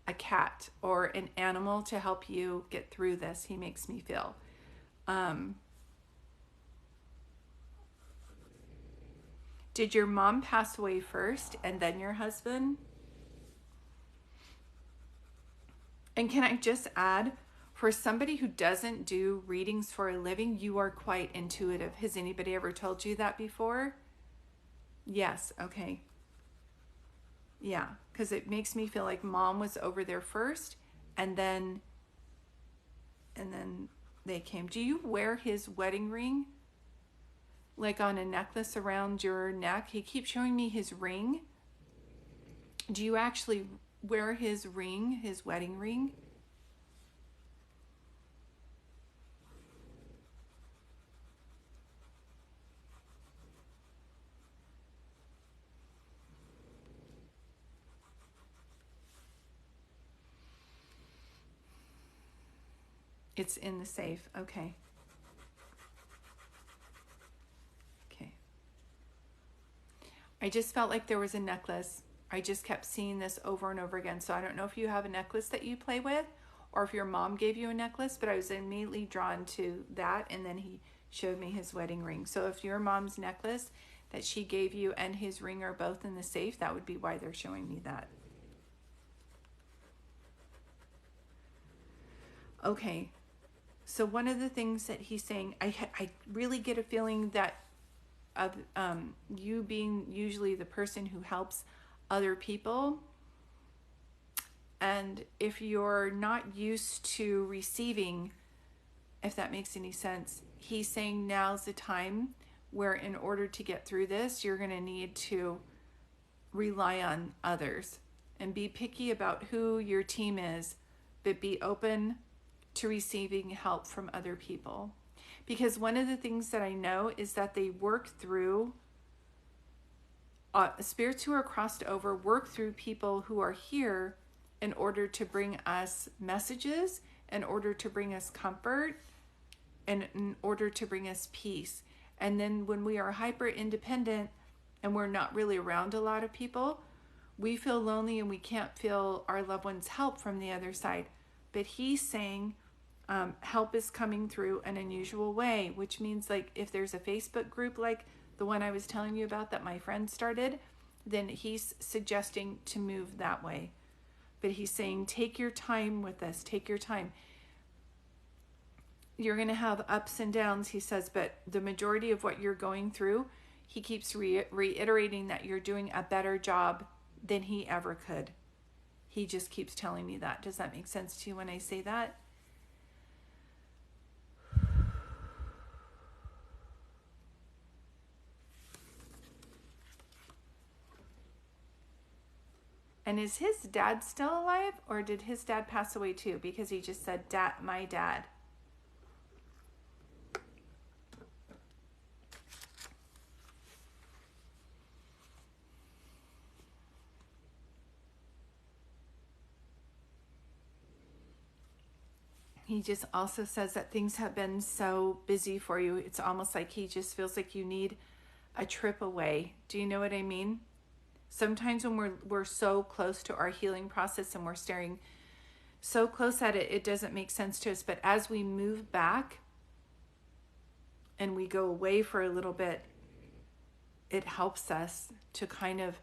a cat or an animal to help you get through this. He makes me feel. Did your mom pass away first and then your husband? And can I just add, for somebody who doesn't do readings for a living, you are quite intuitive. Has anybody ever told you that before? Yes. Okay. Yeah, because it makes me feel like mom was over there first and then they came. Do you wear his wedding ring? Like on a necklace around your neck? He keeps showing me his ring. Do you actually wear his ring, his wedding ring? It's in the safe. Okay. Okay. I just felt like there was a necklace. I just kept seeing this over and over again. So I don't know if you have a necklace that you play with or if your mom gave you a necklace, but I was immediately drawn to that. And then he showed me his wedding ring. So if your mom's necklace that she gave you and his ring are both in the safe, that would be why they're showing me that. Okay. So one of the things that he's saying, I really get a feeling that of you being usually the person who helps other people, and if you're not used to receiving, if that makes any sense, he's saying now's the time where in order to get through this, you're going to need to rely on others and be picky about who your team is, but be open to receiving help from other people. Because one of the things that I know is that they work through, spirits who are crossed over work through people who are here in order to bring us messages, in order to bring us comfort, and in order to bring us peace. And then when we are hyper independent and we're not really around a lot of people, we feel lonely and we can't feel our loved ones' help from the other side. But he's saying help is coming through an unusual way, which means like if there's a Facebook group like the one I was telling you about that my friend started, then he's suggesting to move that way. But he's saying take your time with this, take your time. You're going to have ups and downs, he says, but the majority of what you're going through, he keeps reiterating that you're doing a better job than he ever could. He just keeps telling me that. Does that make sense to you when I say that? And is his dad still alive, or did his dad pass away too? Because he just said, "Dad, my dad." He just also says that things have been so busy for you. It's almost like he just feels like you need a trip away. Do you know what I mean? Sometimes when we're so close to our healing process and we're staring so close at it, it doesn't make sense to us. But as we move back and we go away for a little bit, it helps us to kind of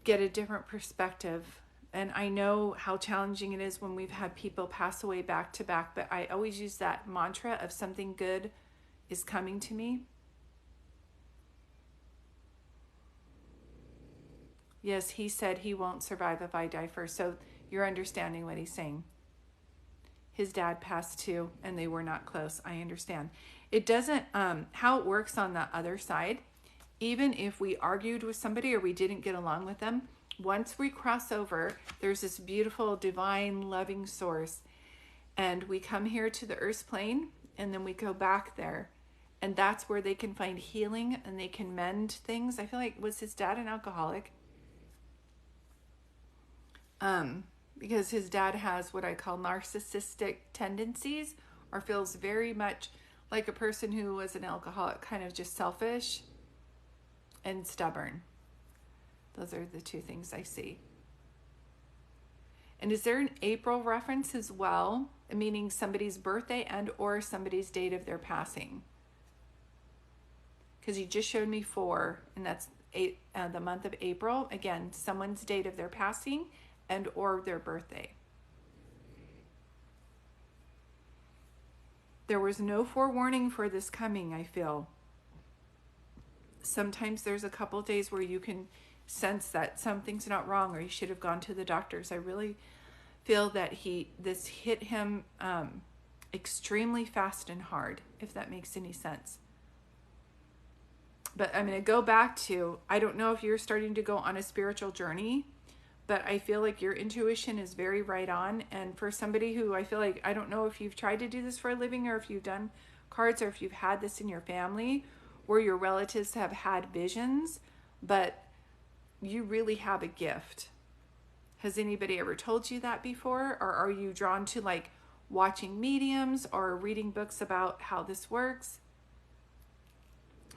get a different perspective. And I know how challenging it is when we've had people pass away back to back, but I always use that mantra of something good is coming to me. Yes, he said he won't survive if I die first. So you're understanding what he's saying. His dad passed too, and they were not close. I understand. It doesn't, how it works on the other side, even if we argued with somebody or we didn't get along with them, once we cross over, there's this beautiful, divine, loving source. And we come here to the earth's plane, and then we go back there. And that's where they can find healing and they can mend things. I feel like, was his dad an alcoholic? Because his dad has what I call narcissistic tendencies, or feels very much like a person who was an alcoholic, kind of just selfish and stubborn. Those are the two things I see. And is there an April reference as well, meaning somebody's birthday and or somebody's date of their passing? Because he just showed me 4, and that's the month of April. Again, someone's date of their passing and or their birthday. There was no forewarning for this coming, I feel. Sometimes there's a couple days where you can sense that something's not wrong or you should have gone to the doctors. I really feel that this hit him extremely fast and hard, if that makes any sense. But I'm going to go back to, I don't know if you're starting to go on a spiritual journey, but I feel like your intuition is very right on. And for somebody who I feel like, I don't know if you've tried to do this for a living or if you've done cards or if you've had this in your family where your relatives have had visions, but you really have a gift. Has anybody ever told you that before? Or are you drawn to like watching mediums or reading books about how this works,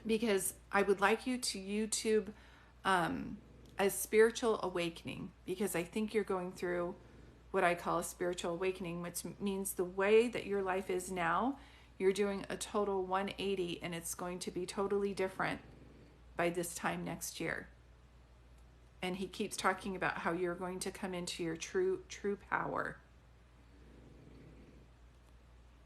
because I would like you to YouTube a spiritual awakening, because I think you're going through what I call a spiritual awakening, which means the way that your life is now, you're doing a total 180, and it's going to be totally different by this time next year. And he keeps talking about how you're going to come into your true power.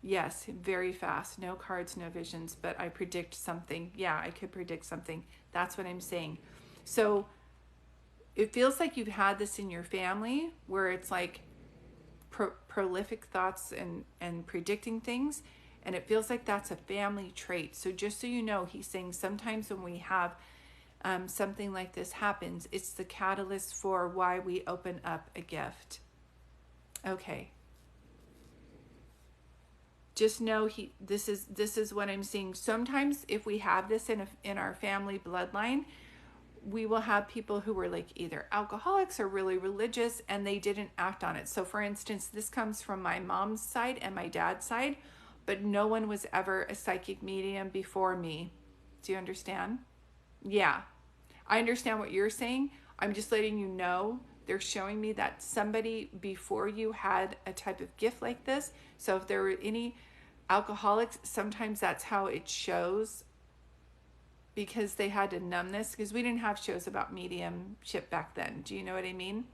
Yes, very fast. No cards, no visions, but I predict something. Yeah, I could predict something. That's what I'm saying. So it feels like you've had this in your family, where it's like prolific thoughts and predicting things. And it feels like that's a family trait. So just so you know, he's saying sometimes when we have something like this happens, it's the catalyst for why we open up a gift. Okay. Just know this is what I'm seeing. Sometimes if we have this in our family bloodline, we will have people who were like either alcoholics or really religious, and they didn't act on it. So for instance, this comes from my mom's side and my dad's side, but no one was ever a psychic medium before me. Do you understand? Yeah, I understand what you're saying. I'm just letting you know, they're showing me that somebody before you had a type of gift like this. So if there were any alcoholics, sometimes that's how it shows, because they had to numb this, because we didn't have shows about mediumship back then. Do you know what I mean?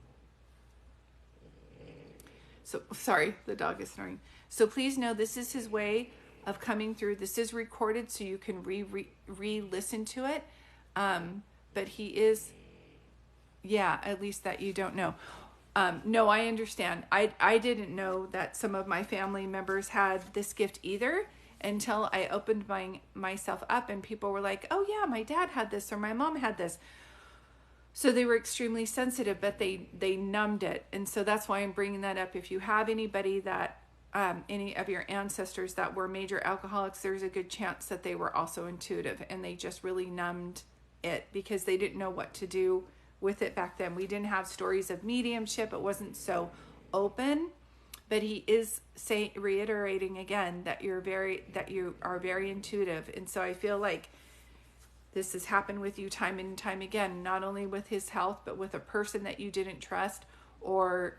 So sorry, the dog is snoring. So please know this is his way of coming through. This is recorded so you can re-listen to it. But he is, yeah, at least that you don't know. No, I understand. I didn't know that some of my family members had this gift either, until I opened myself up, and people were like, oh yeah, my dad had this, or my mom had this. So they were extremely sensitive, but they numbed it. And so that's why I'm bringing that up. If you have anybody that, any of your ancestors that were major alcoholics, there's a good chance that they were also intuitive, and they just really numbed it because they didn't know what to do with it back then. We didn't have stories of mediumship. It wasn't so open. But he is reiterating again that you are very intuitive. And so I feel like this has happened with you time and time again, not only with his health, but with a person that you didn't trust, or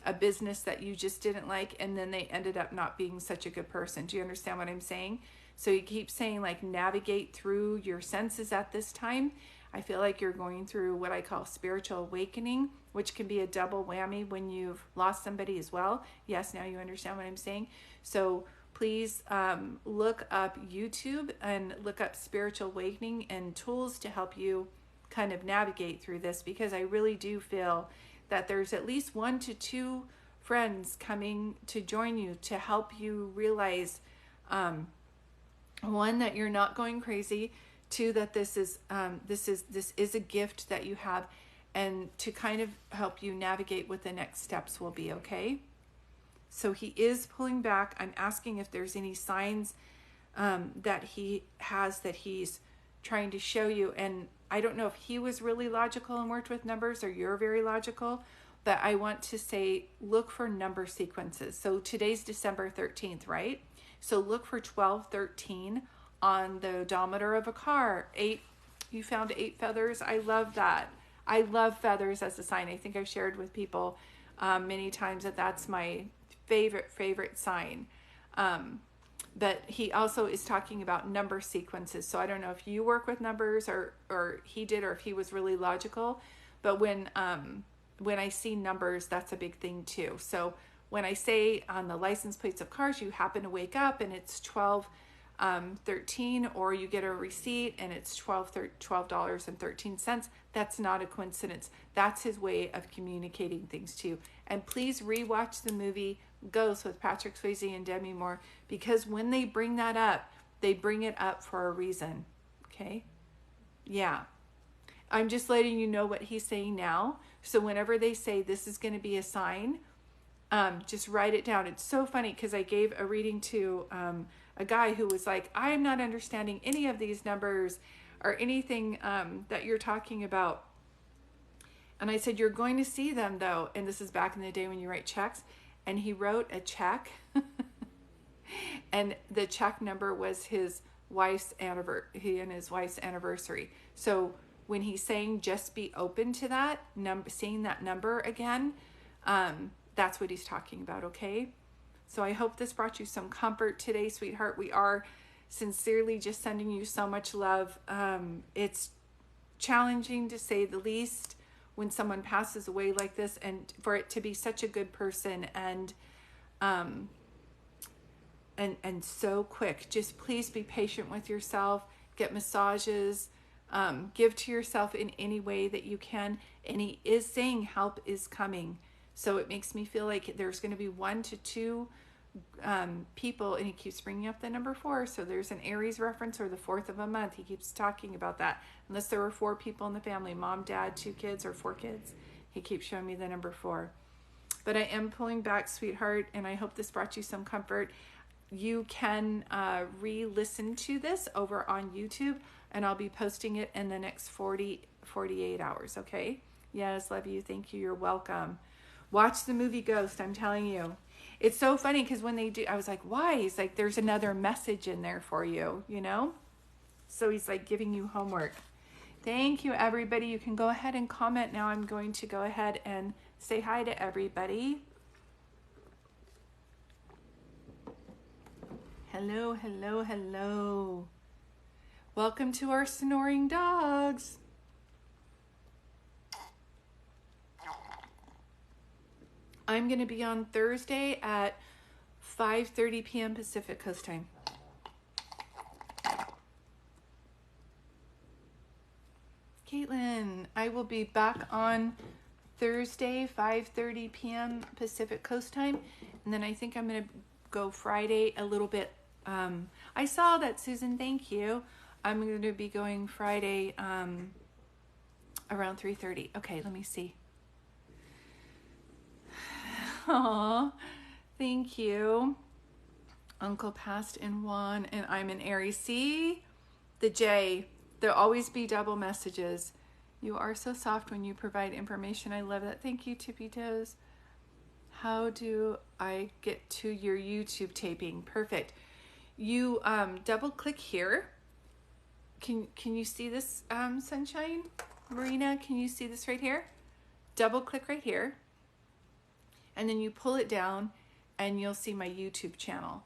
a business that you just didn't like, and then they ended up not being such a good person. Do you understand what I'm saying? So he keeps saying, like, navigate through your senses at this time. I feel like you're going through what I call spiritual awakening, which can be a double whammy when you've lost somebody as well. Yes, now you understand what I'm saying. So please look up YouTube and look up spiritual awakening and tools to help you kind of navigate through this, because I really do feel that there's at least 1 to 2 friends coming to join you to help you realize, 1, that you're not going crazy, 2, that this is a gift that you have, and to kind of help you navigate what the next steps will be. Okay. So he is pulling back. I'm asking if there's any signs that he has that he's trying to show you. And I don't know if he was really logical and worked with numbers, or you're very logical, but I want to say, look for number sequences. So today's December 13th, right? So look for 1213 on the odometer of a car. 8, you found 8 feathers. I love that. I love feathers as a sign. I think I've shared with people many times that that's my favorite sign. But he also is talking about number sequences. So I don't know if you work with numbers, or he did, or if he was really logical. But when I see numbers, that's a big thing too. So when I say on the license plates of cars, you happen to wake up and it's 1213, or you get a receipt and it's $12.13, that's not a coincidence. That's his way of communicating things to you. And please rewatch the movie Ghost with Patrick Swayze and Demi Moore, because when they bring that up, they bring it up for a reason. Okay? Yeah. I'm just letting you know what he's saying now. So whenever they say this is going to be a sign, just write it down. It's so funny because I gave a reading to a guy who was like, I'm not understanding any of these numbers or anything that you're talking about. And I said, you're going to see them though. And this is back in the day when you write checks. and he wrote a check and the check number was his wife's anniversary, he and his wife's anniversary. So when he's saying just be open to that number, seeing that number again, that's what he's talking about. Okay. So I hope this brought you some comfort today, sweetheart. We are sincerely just sending you so much love. It's challenging to say the least when someone passes away like this, and for it to be such a good person and so quick. Just please be patient with yourself, get massages, give to yourself in any way that you can. And he is saying help is coming. So it makes me feel like there's going to be 1 to 2 people, and he keeps bringing up the number 4. So there's an Aries reference, or the 4th of a month. He keeps talking about that. Unless there were 4 people in the family, mom, dad, 2 kids, or 4 kids. He keeps showing me the number 4. But I am pulling back, sweetheart, and I hope this brought you some comfort. You can re-listen to this over on YouTube, and I'll be posting it in the next 48 hours, okay? Yes, love you. Thank you. You're welcome. Watch the movie Ghost, I'm telling you. It's so funny because when they do, I was like, why? He's like, there's another message in there for you, you know? So he's like giving you homework. Thank you, everybody. You can go ahead and comment now. I'm going to go ahead and say hi to everybody. Hello, hello, hello. Welcome to our snoring dogs. I'm going to be on Thursday at 5:30 p.m. Pacific Coast time. Caitlin, I will be back on Thursday, 5:30 p.m. Pacific Coast time. And then I think I'm going to go Friday a little bit. I saw that, Susan. Thank you. I'm going to be going Friday around 3:30. Okay, let me see. Aw, thank you. Uncle passed in 1 and I'm in Aries. See? The J. There'll always be double messages. You are so soft when you provide information. I love that. Thank you, Tippy Toes. How do I get to your YouTube taping? Perfect. You double click here. Can you see this, Sunshine? Marina, can you see this right here? Double click right here. And then you pull it down and you'll see my YouTube channel.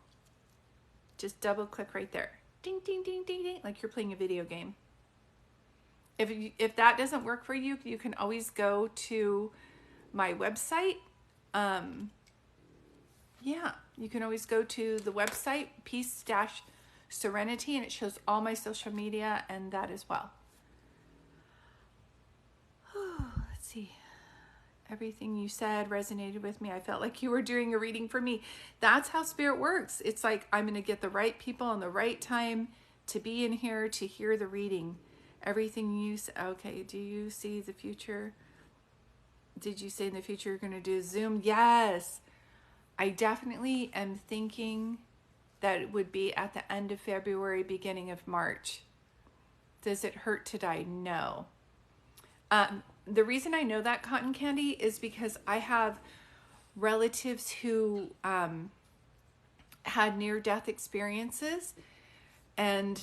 Just double click right there. Ding, ding, ding, ding, ding, like you're playing a video game. If that doesn't work for you, you can always go to my website. Yeah, you can always go to the website, Peace-Serenity, and it shows all my social media and that as well. Let's see. Everything you said resonated with me. I felt like you were doing a reading for me. That's how spirit works. It's like I'm going to get the right people on the right time to be in here to hear the reading. Everything you said. Okay, do you see the future? Did you say in the future you're going to do Zoom? Yes. I definitely am thinking that it would be at the end of February, beginning of March. Does it hurt to die? No. The reason I know that, Cotton Candy, is because I have relatives who had near-death experiences, and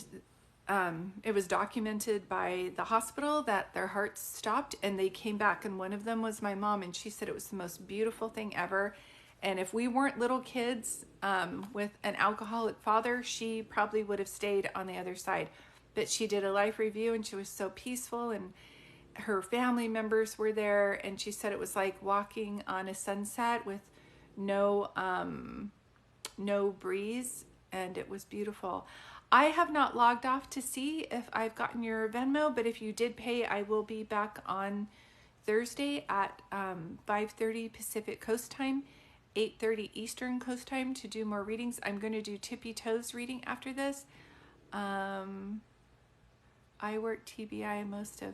it was documented by the hospital that their hearts stopped and they came back, and one of them was my mom, and she said it was the most beautiful thing ever. And if we weren't little kids with an alcoholic father, she probably would have stayed on the other side. But she did a life review and she was so peaceful, and her family members were there, and she said it was like walking on a sunset with no breeze, and it was beautiful. I have not logged off to see if I've gotten your Venmo, but if you did pay, I will be back on Thursday at 5:30 Pacific Coast time, 8:30 Eastern Coast time to do more readings. I'm going to do Tippy Toes reading after this. I worked TBI most of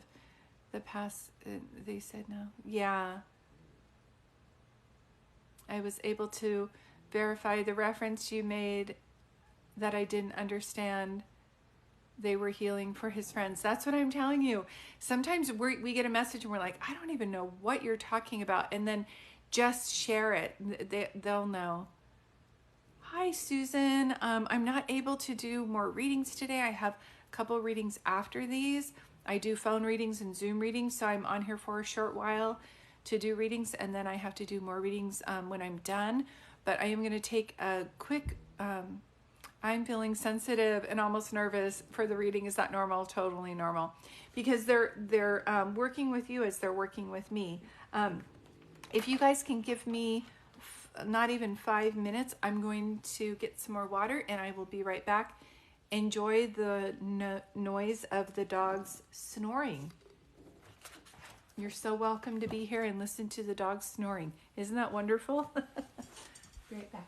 the past, they said no. Yeah. I was able to verify the reference you made that I didn't understand. They were healing for his friends. That's what I'm telling you. Sometimes we get a message and we're like, I don't even know what you're talking about. And then just share it. They'll know. Hi, Susan. I'm not able to do more readings today. I have a couple readings after these. I do phone readings and Zoom readings, so I'm on here for a short while to do readings, and then I have to do more readings when I'm done. But I am going to take a quick, I'm feeling sensitive and almost nervous for the reading. Is that normal? Totally normal. Because they're working with you as they're working with me. If you guys can give me not even 5 minutes, I'm going to get some more water and I will be right back. Enjoy the noise of the dogs snoring. You're so welcome to be here and listen to the dogs snoring. Isn't that wonderful? Be right back.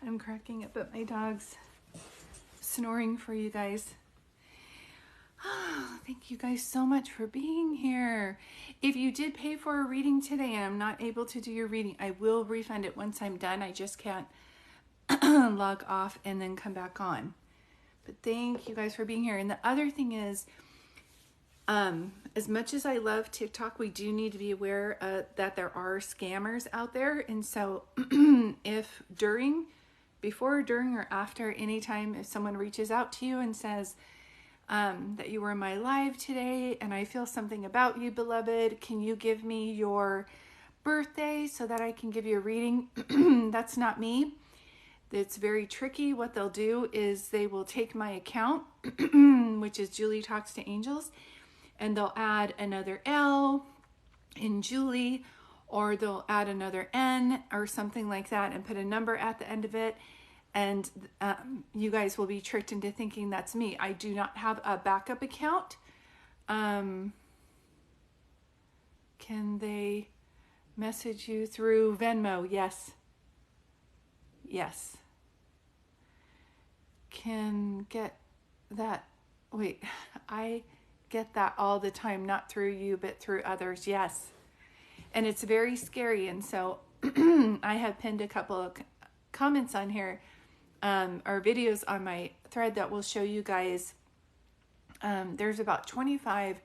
I'm cracking up at my dogs snoring for you guys. Oh, thank you guys so much for being here. If you did pay for a reading today and I'm not able to do your reading, I will refund it once I'm done. I just can't log off and then come back on. But thank you guys for being here. And the other thing is, as much as I love TikTok, we do need to be aware that there are scammers out there. And so if before, during, or after, anytime if someone reaches out to you and says that you were in my live today and I feel something about you, beloved, can you give me your birthday so that I can give you a reading? That's not me. It's very tricky. What they'll do is they will take my account, which is Julie Talks to Angels, and they'll add another L in Julie, or they'll add another N or something like that and put a number at the end of it. And you guys will be tricked into thinking that's me. I do not have a backup account. Can they message you through Venmo? Yes. Yes. Can get that. Wait, I get that all the time, not through you, but through others. Yes. And it's very scary. And so I have pinned a couple of comments on here or videos on my thread that will show you guys. There's about 25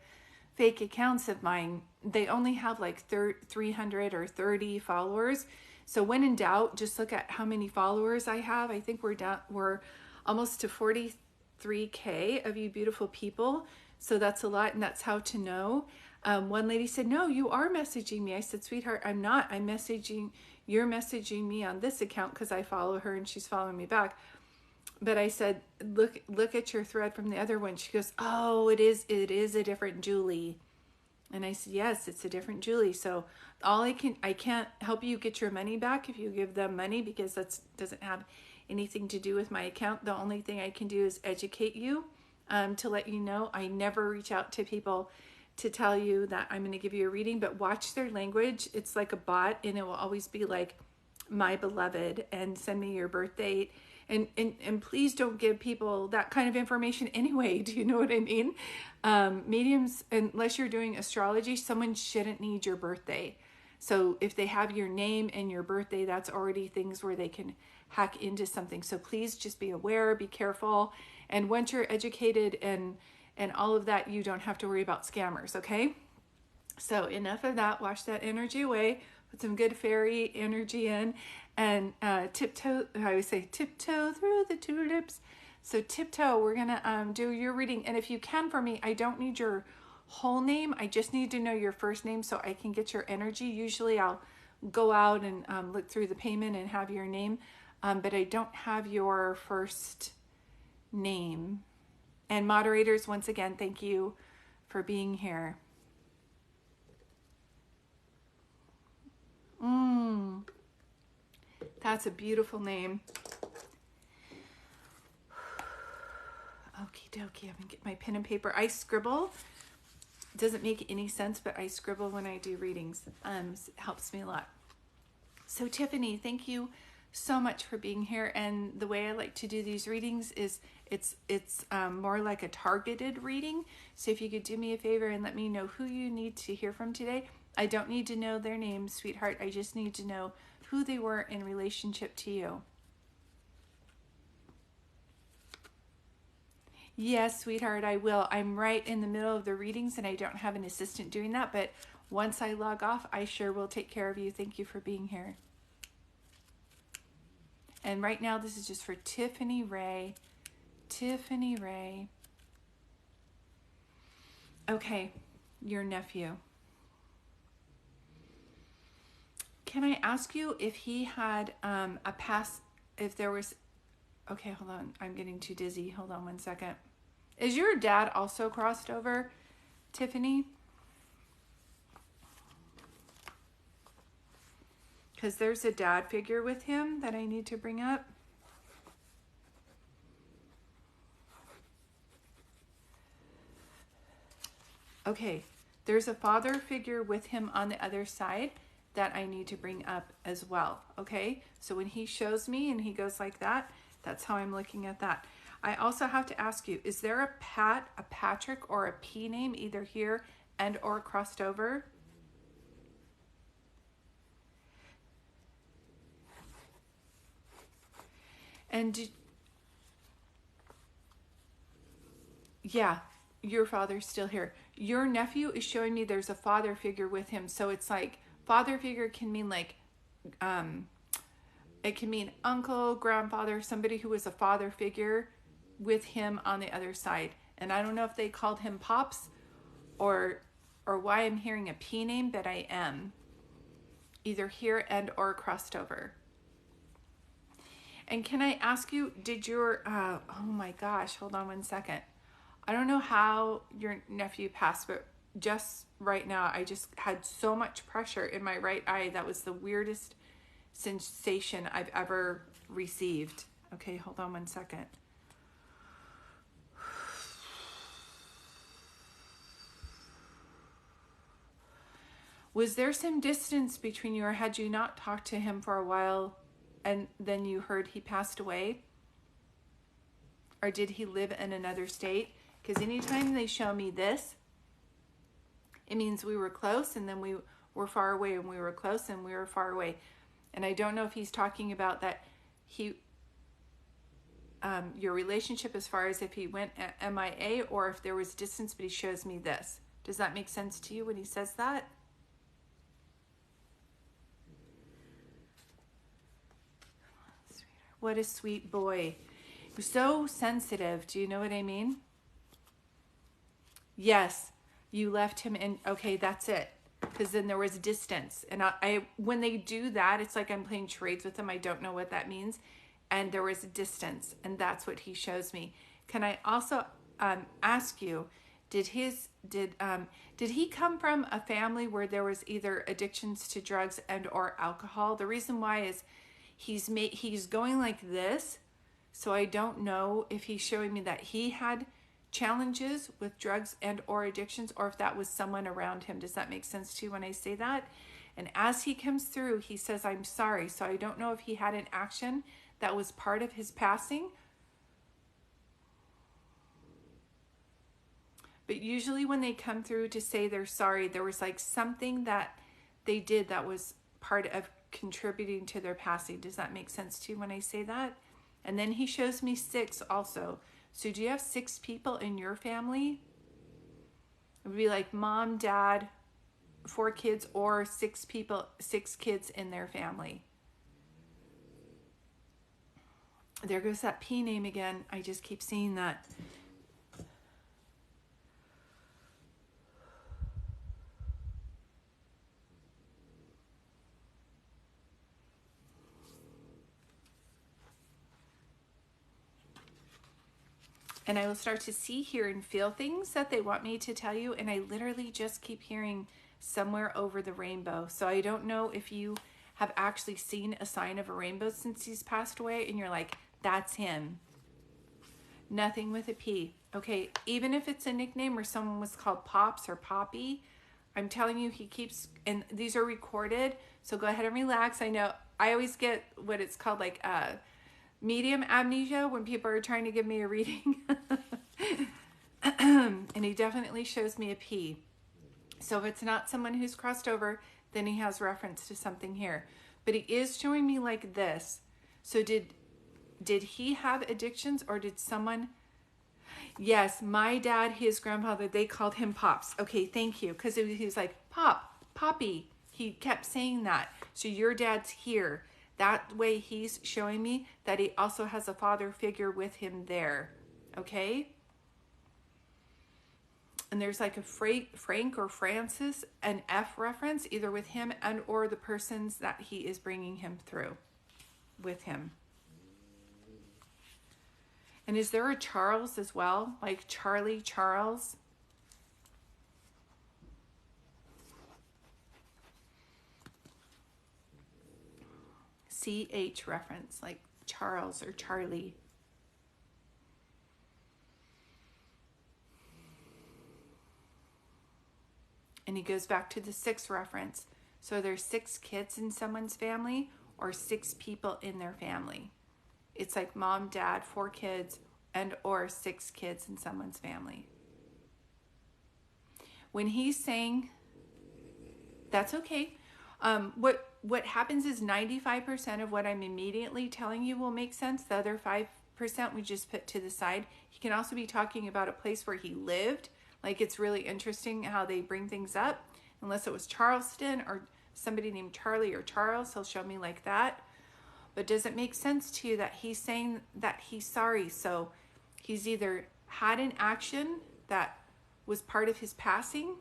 fake accounts of mine. They only have like 300 or 30 followers. So when in doubt, just look at how many followers I have. I think we're almost to 43K of you beautiful people. So that's a lot, and that's how to know. One lady said, no, you are messaging me. I said, sweetheart, I'm not. You're messaging me on this account because I follow her and she's following me back. But I said, look at your thread from the other one. She goes, oh, it is a different Julie. And I said, yes, it's a different Julie. So I can't help you get your money back if you give them money, because that doesn't have anything to do with my account. The only thing I can do is educate you, to let you know. I never reach out to people to tell you that I'm going to give you a reading, but watch their language. It's like a bot, and it will always be like, my beloved, and send me your birth date. And please don't give people that kind of information anyway. Do you know what I mean? Mediums, unless you're doing astrology, someone shouldn't need your birthday. So if they have your name and your birthday, that's already things where they can hack into something. So please just be aware, be careful. And once you're educated and all of that, you don't have to worry about scammers, okay? So enough of that. Wash that energy away. Put some good fairy energy in, and tiptoe. I always say tiptoe through the tulips. So tiptoe, we're gonna do your reading, and if you can for me, I don't need your whole name. I just need to know your first name so I can get your energy. Usually I'll go out and look through the payment and have your name, but I don't have your first name. And moderators, once again, thank you for being here. That's a beautiful name. Okie dokie, I'm gonna get my pen and paper. I scribble. It doesn't make any sense, but I scribble when I do readings. It helps me a lot. So Tiffany, thank you so much for being here. And the way I like to do these readings is it's more like a targeted reading. So if you could do me a favor and let me know who you need to hear from today. I don't need to know their names, sweetheart. I just need to know who they were in relationship to you. Yes, sweetheart, I will. I'm right in the middle of the readings and I don't have an assistant doing that, but once I log off, I sure will take care of you. Thank you for being here. And right now, this is just for Tiffany Ray. Tiffany Ray. Okay, your nephew. Can I ask you if he had a past, if there was, okay, hold on. I'm getting too dizzy. Hold on one second. Is your dad also crossed over, Tiffany? Because there's a dad figure with him that I need to bring up. Okay, there's a father figure with him on the other side that I need to bring up as well. Okay, so when he shows me and he goes like that, that's how I'm looking at that. I also have to ask you, is there a Pat, a Patrick, or a P name either here and or crossed over? And yeah, your father's still here. Your nephew is showing me there's a father figure with him. So it's like, father figure can mean like, it can mean uncle, grandfather, somebody who was a father figure with him on the other side. And I don't know if they called him Pops or why I'm hearing a P name, but I am either here and or crossed over. And can I ask you, did your, oh my gosh, hold on one second. I don't know how your nephew passed, but just right now, I just had so much pressure in my right eye. That was the weirdest sensation I've ever received. Okay, hold on one second. Was there some distance between you, or had you not talked to him for a while and then you heard he passed away? Or did he live in another state? Because anytime they show me this, it means we were close and then we were far away, and we were close and we were far away. And I don't know if he's talking about that your relationship as far as if he went MIA or if there was distance, but he shows me this. Does that make sense to you when he says that? What a sweet boy. You're so sensitive. Do you know what I mean? Yes, you left him in. Okay, that's it. Because then there was distance. And I when they do that, it's like I'm playing charades with them. I don't know what that means. And there was a distance. And that's what he shows me. Can I also ask you, did he come from a family where there was either addictions to drugs and or alcohol? The reason why is he's going like this, so I don't know if he's showing me that he had challenges with drugs and or addictions, or if that was someone around him. Does that make sense to you when I say that? And as he comes through, he says, I'm sorry. So I don't know if he had an action that was part of his passing. But usually when they come through to say they're sorry, there was like something that they did that was part of contributing to their passing. Does that make sense to you when I say that? And then he shows me 6 also. So do you have 6 people in your family? It would be like mom, dad, 4 kids, or 6 people, 6 kids in their family. There goes that P name again. I just keep seeing that. And I will start to see, hear, and feel things that they want me to tell you. And I literally just keep hearing somewhere over the rainbow. So I don't know if you have actually seen a sign of a rainbow since he's passed away and you're like, that's him. Nothing with a P. Okay, even if it's a nickname or someone was called Pops or Poppy, I'm telling you, he keeps, and these are recorded, so go ahead and relax. I know I always get what it's called, like medium amnesia when people are trying to give me a reading. And he definitely shows me a P. So if it's not someone who's crossed over, then he has reference to something here. But he is showing me like this. So did he have addictions, or did someone? Yes, my dad, his grandfather, they called him Pops. Okay, thank you. Because he was like, Pop, Poppy. He kept saying that. So your dad's here. That way he's showing me that he also has a father figure with him there. Okay? And there's like a Frank or Francis, an F reference, either with him and or the persons that he is bringing him through with him. And is there a Charles as well? Like Charlie, Charles? CH reference, like Charles or Charlie. And he goes back to the 6 reference. So there's 6 kids in someone's family or 6 people in their family. It's like mom, dad, 4 kids, and or 6 kids in someone's family. When he's saying, that's okay. What happens is 95% of what I'm immediately telling you will make sense. The other 5% we just put to the side. He can also be talking about a place where he lived. Like, it's really interesting how they bring things up. Unless it was Charleston or somebody named Charlie or Charles, he'll show me like that. But does it make sense to you that he's saying that he's sorry? So he's either had an action that was part of his passing,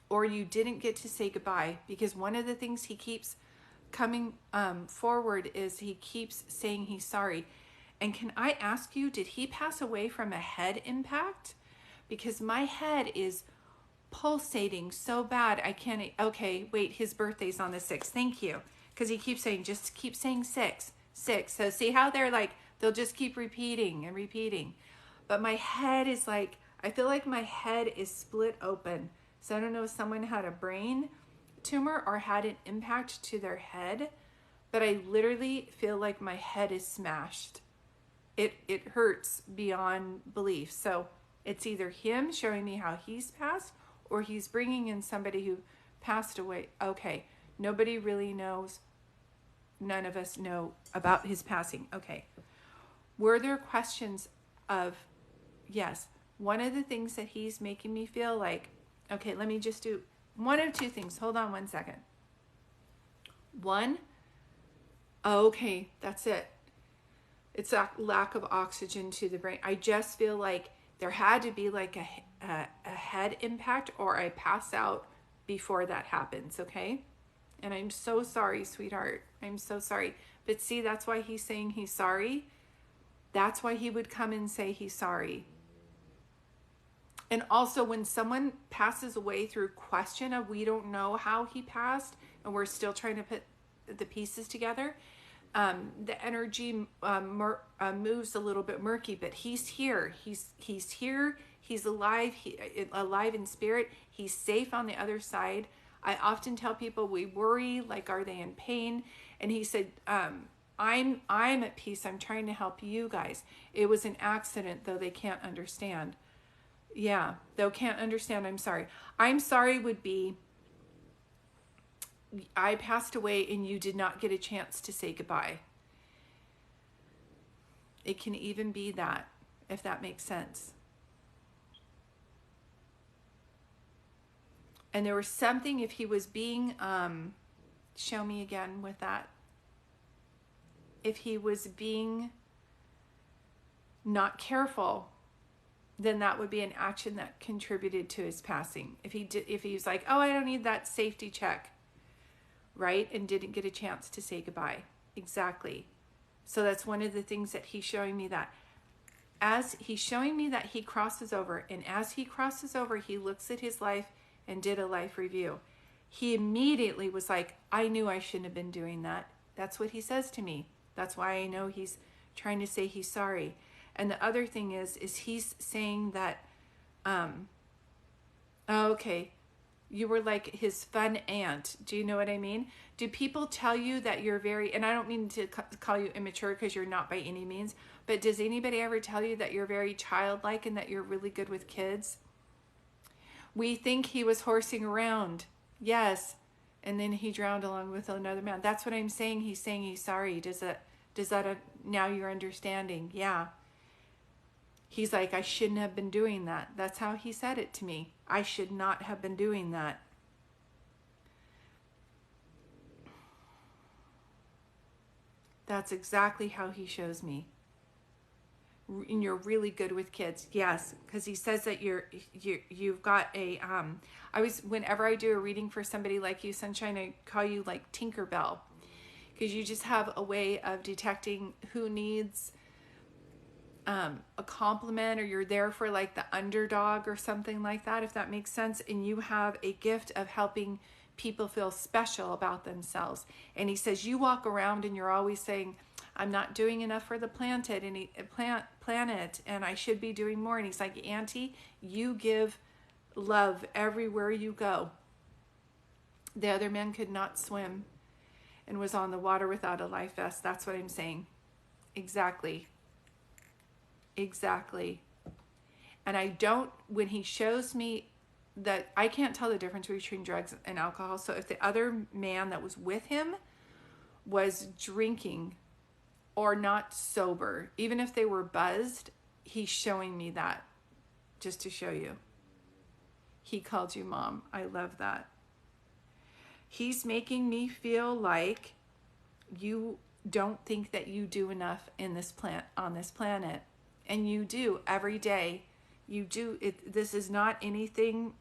or you didn't get to say goodbye. Because one of the things he keeps coming forward is he keeps saying he's sorry. And can I ask you, did he pass away from a head impact? Because my head is pulsating so bad I can't. Okay, wait, his birthday's on the 6th. Thank you. Because he keeps saying, just keep saying 6. So see how they're like, they'll just keep repeating and repeating. But my head is like, I feel like my head is split open. So I don't know if someone had a brain tumor or had an impact to their head, but I literally feel like my head is smashed. It hurts beyond belief. So it's either him showing me how he's passed, or he's bringing in somebody who passed away. Okay, nobody really knows. None of us know about his passing. Okay. Were there questions of, yes, one of the things that he's making me feel like, okay, let me just do one of two things. Hold on one second. One, okay, that's it. It's a lack of oxygen to the brain. I just feel like there had to be like a head impact or I pass out before that happens, okay? And I'm so sorry, sweetheart. I'm so sorry. But see, that's why he's saying he's sorry. That's why he would come and say he's sorry. And also when someone passes away through question of we don't know how he passed and we're still trying to put the pieces together, the energy moves a little bit murky, but he's here. He's here. He's alive. Alive in spirit. He's safe on the other side. I often tell people we worry, like, are they in pain? And he said, I'm at peace. I'm trying to help you guys. It was an accident, though they can't understand. Yeah, though can't understand. I'm sorry. I'm sorry would be I passed away and you did not get a chance to say goodbye. It can even be that, if that makes sense. And there was something, if he was being, show me again with that. If he was being not careful, then that would be an action that contributed to his passing. If he was like, oh, I don't need that safety check, right? And didn't get a chance to say goodbye. Exactly. So that's one of the things that he's showing me, that as he's showing me that he crosses over, and as he crosses over, he looks at his life and did a life review. He immediately was like, I knew I shouldn't have been doing that. That's what he says to me. That's why I know he's trying to say he's sorry. And the other thing is he's saying that, okay, you were like his fun aunt. Do you know what I mean? Do people tell you that you're very, and I don't mean to call you immature because you're not by any means, but does anybody ever tell you that you're very childlike and that you're really good with kids? We think he was horsing around. Yes. And then he drowned along with another man. That's what I'm saying. He's saying he's sorry. Does that now you're understanding? Yeah. He's like, I shouldn't have been doing that. That's how he said it to me. I should not have been doing that. That's exactly how he shows me. And you're really good with kids. Yes, because he says that you've got a whenever I do a reading for somebody like you, Sunshine, I call you like Tinkerbell, because you just have a way of detecting who needs a compliment, or you're there for like the underdog or something like that, if that makes sense. And you have a gift of helping people feel special about themselves. And he says you walk around and you're always saying, I'm not doing enough for the planet and I should be doing more. And he's like, Auntie, you give love everywhere you go. The other man could not swim and was on the water without a life vest. That's what I'm saying. Exactly. And when he shows me that, I can't tell the difference between drugs and alcohol. So if the other man that was with him was drinking or not sober, even if they were buzzed, he's showing me that, just to show you. He called you mom. I love that. He's making me feel like you don't think that you do enough on this planet. And you do every day. You do it. This is not anything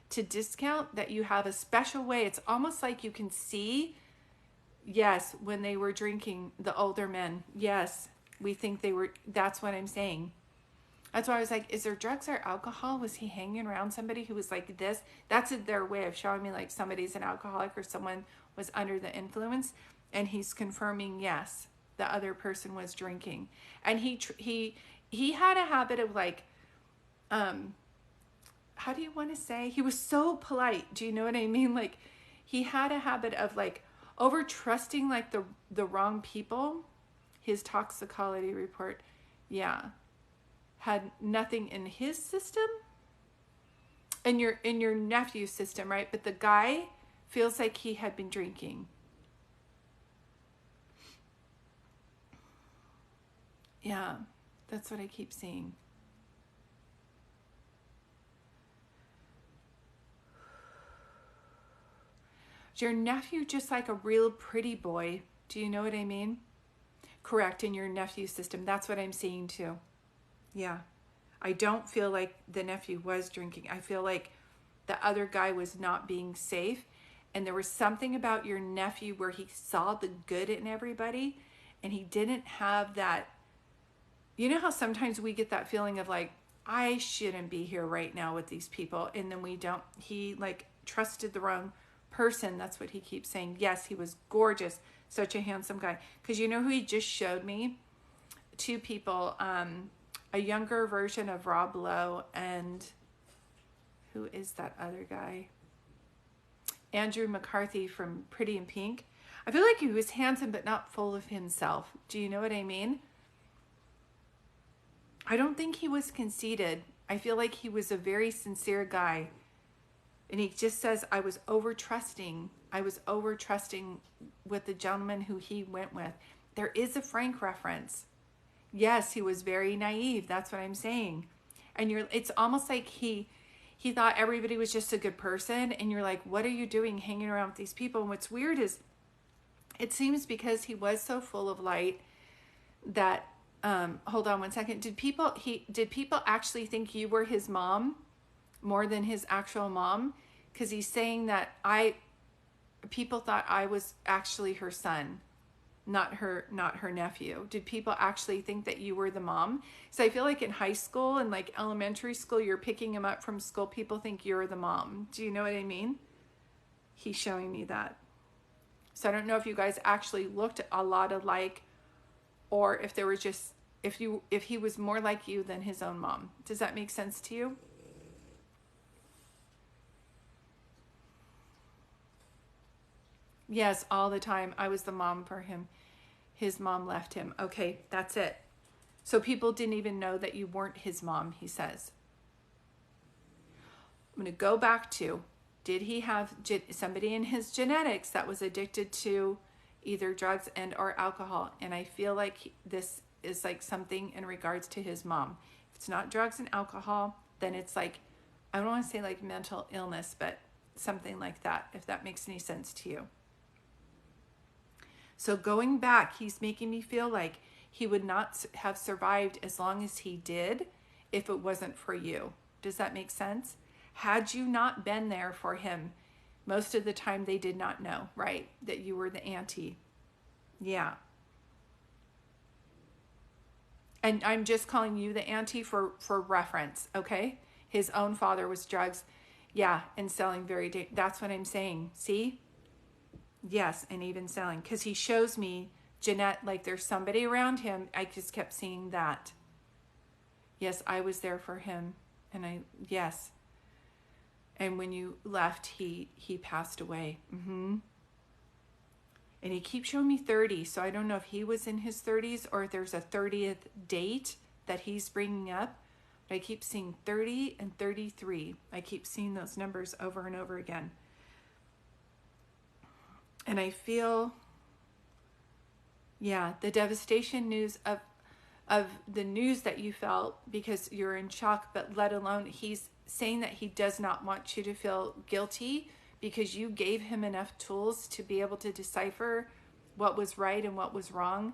to discount, that you have a special way. It's almost like you can see, yes, when they were drinking, the older men, yes, we think they were, that's what I'm saying. That's why I was like, is there drugs or alcohol? Was he hanging around somebody who was like this? That's their way of showing me like somebody's an alcoholic or someone was under the influence. And he's confirming, yes, the other person was drinking. And he had a habit of like, how do you want to say? He was so polite. Do you know what I mean? Like, he had a habit of like over trusting like the wrong people. His toxicology report, yeah, had nothing in his system and in your nephew's system, right? But the guy feels like he had been drinking. Yeah, that's what I keep seeing. Is your nephew just like a real pretty boy? Do you know what I mean? Correct, in your nephew system. That's what I'm seeing too. Yeah. I don't feel like the nephew was drinking. I feel like the other guy was not being safe. And there was something about your nephew where he saw the good in everybody and he didn't have that. You know how sometimes we get that feeling of like, I shouldn't be here right now with these people. And then we don't, he like trusted the wrong person. That's what he keeps saying. Yes, he was gorgeous. Such a handsome guy. Because you know who he just showed me? Two people, a younger version of Rob Lowe, and who is that other guy? Andrew McCarthy from Pretty in Pink. I feel like he was handsome but not full of himself. Do you know what I mean? I don't think he was conceited. I feel like he was a very sincere guy. And he just says, I was over trusting. I was over trusting with the gentleman who he went with. There is a Frank reference. Yes, he was very naive. That's what I'm saying. And it's almost like he thought everybody was just a good person. And you're like, what are you doing hanging around with these people? And what's weird is it seems because he was so full of light that, hold on one second. Did people actually think you were his mom more than his actual mom? Because he's saying that people thought I was actually her son, not her nephew. Did people actually think that you were the mom? So I feel like in high school and like elementary school, you're picking him up from school. People think you're the mom. Do you know what I mean? He's showing me that. So I don't know if you guys actually looked a lot alike, or if there was just, if he was more like you than his own mom. Does that make sense to you? Yes, all the time. I was the mom for him. His mom left him. Okay, that's it. So people didn't even know that you weren't his mom, he says. I'm going to go back to, did he have somebody in his genetics that was addicted to either drugs and or alcohol? And I feel like this is like something in regards to his mom. If it's not drugs and alcohol, then it's like, I don't want to say like mental illness, but something like that, if that makes any sense to you. So going back, he's making me feel like he would not have survived as long as he did if it wasn't for you. Does that make sense? Had you not been there for him, most of the time they did not know, right? That you were the auntie. Yeah. And I'm just calling you the auntie for reference, okay? His own father was drugs. Yeah, and selling that's what I'm saying. See? Yes, and even selling. Because he shows me, Jeanette, like there's somebody around him. I just kept seeing that. Yes, I was there for him. And yes. And when you left, he passed away. And he keeps showing me 30. So I don't know if he was in his 30s or if there's a 30th date that he's bringing up. But I keep seeing 30 and 33. I keep seeing those numbers over and over again. And I feel, yeah, the devastation news of the news that you felt because you're in shock, but let alone he's saying that he does not want you to feel guilty because you gave him enough tools to be able to decipher what was right and what was wrong.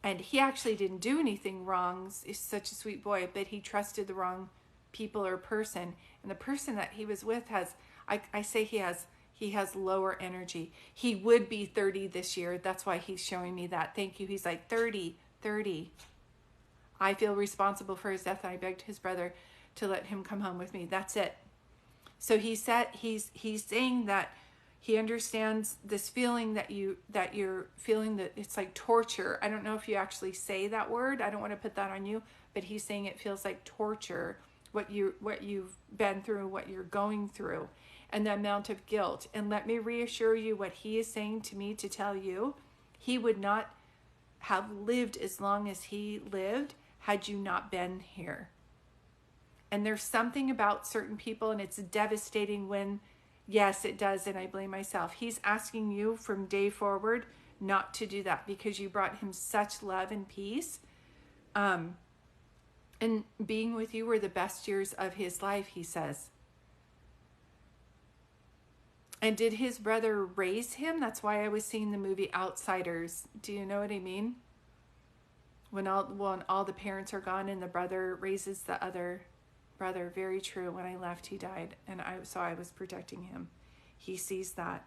And he actually didn't do anything wrong. He's such a sweet boy, but he trusted the wrong people or person. And the person that he was with has, I say he has lower energy. He would be 30 this year. That's why he's showing me that. Thank you. He's like 30. I feel responsible for his death. And I begged his brother to let him come home with me. That's it. So he's saying that he understands this feeling that you're feeling, that it's like torture. I don't know if you actually say that word. I don't want to put that on you, but he's saying it feels like torture, what you've been through, what you're going through, and the amount of guilt. And let me reassure you what he is saying to me to tell you. He would not have lived as long as he lived had you not been here. And there's something about certain people, and it's devastating when, yes, it does, and I blame myself. He's asking you from day forward not to do that because you brought him such love and peace And being with you were the best years of his life, he says. And did his brother raise him? That's why I was seeing the movie Outsiders. Do you know what I mean? When all the parents are gone and the brother raises the other brother. Very true. When I left, he died, and I was protecting him. He sees that.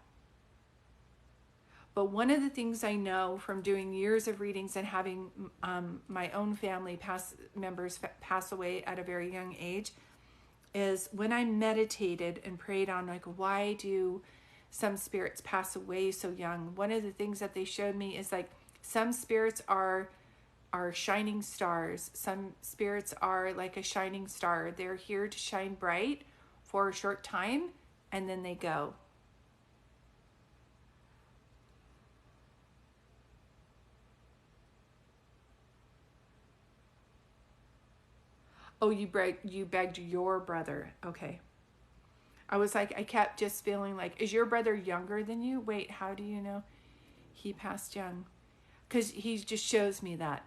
But one of the things I know from doing years of readings and having my own family members pass away at a very young age is when I meditated and prayed on, like, why do some spirits pass away so young? One of the things that they showed me is, like, some spirits are shining stars. Some spirits are like a shining star. They're here to shine bright for a short time, and then they go. Oh, you begged your brother. Okay. I was like, I kept just feeling like, is your brother younger than you? Wait, how do you know he passed young? Because he just shows me that.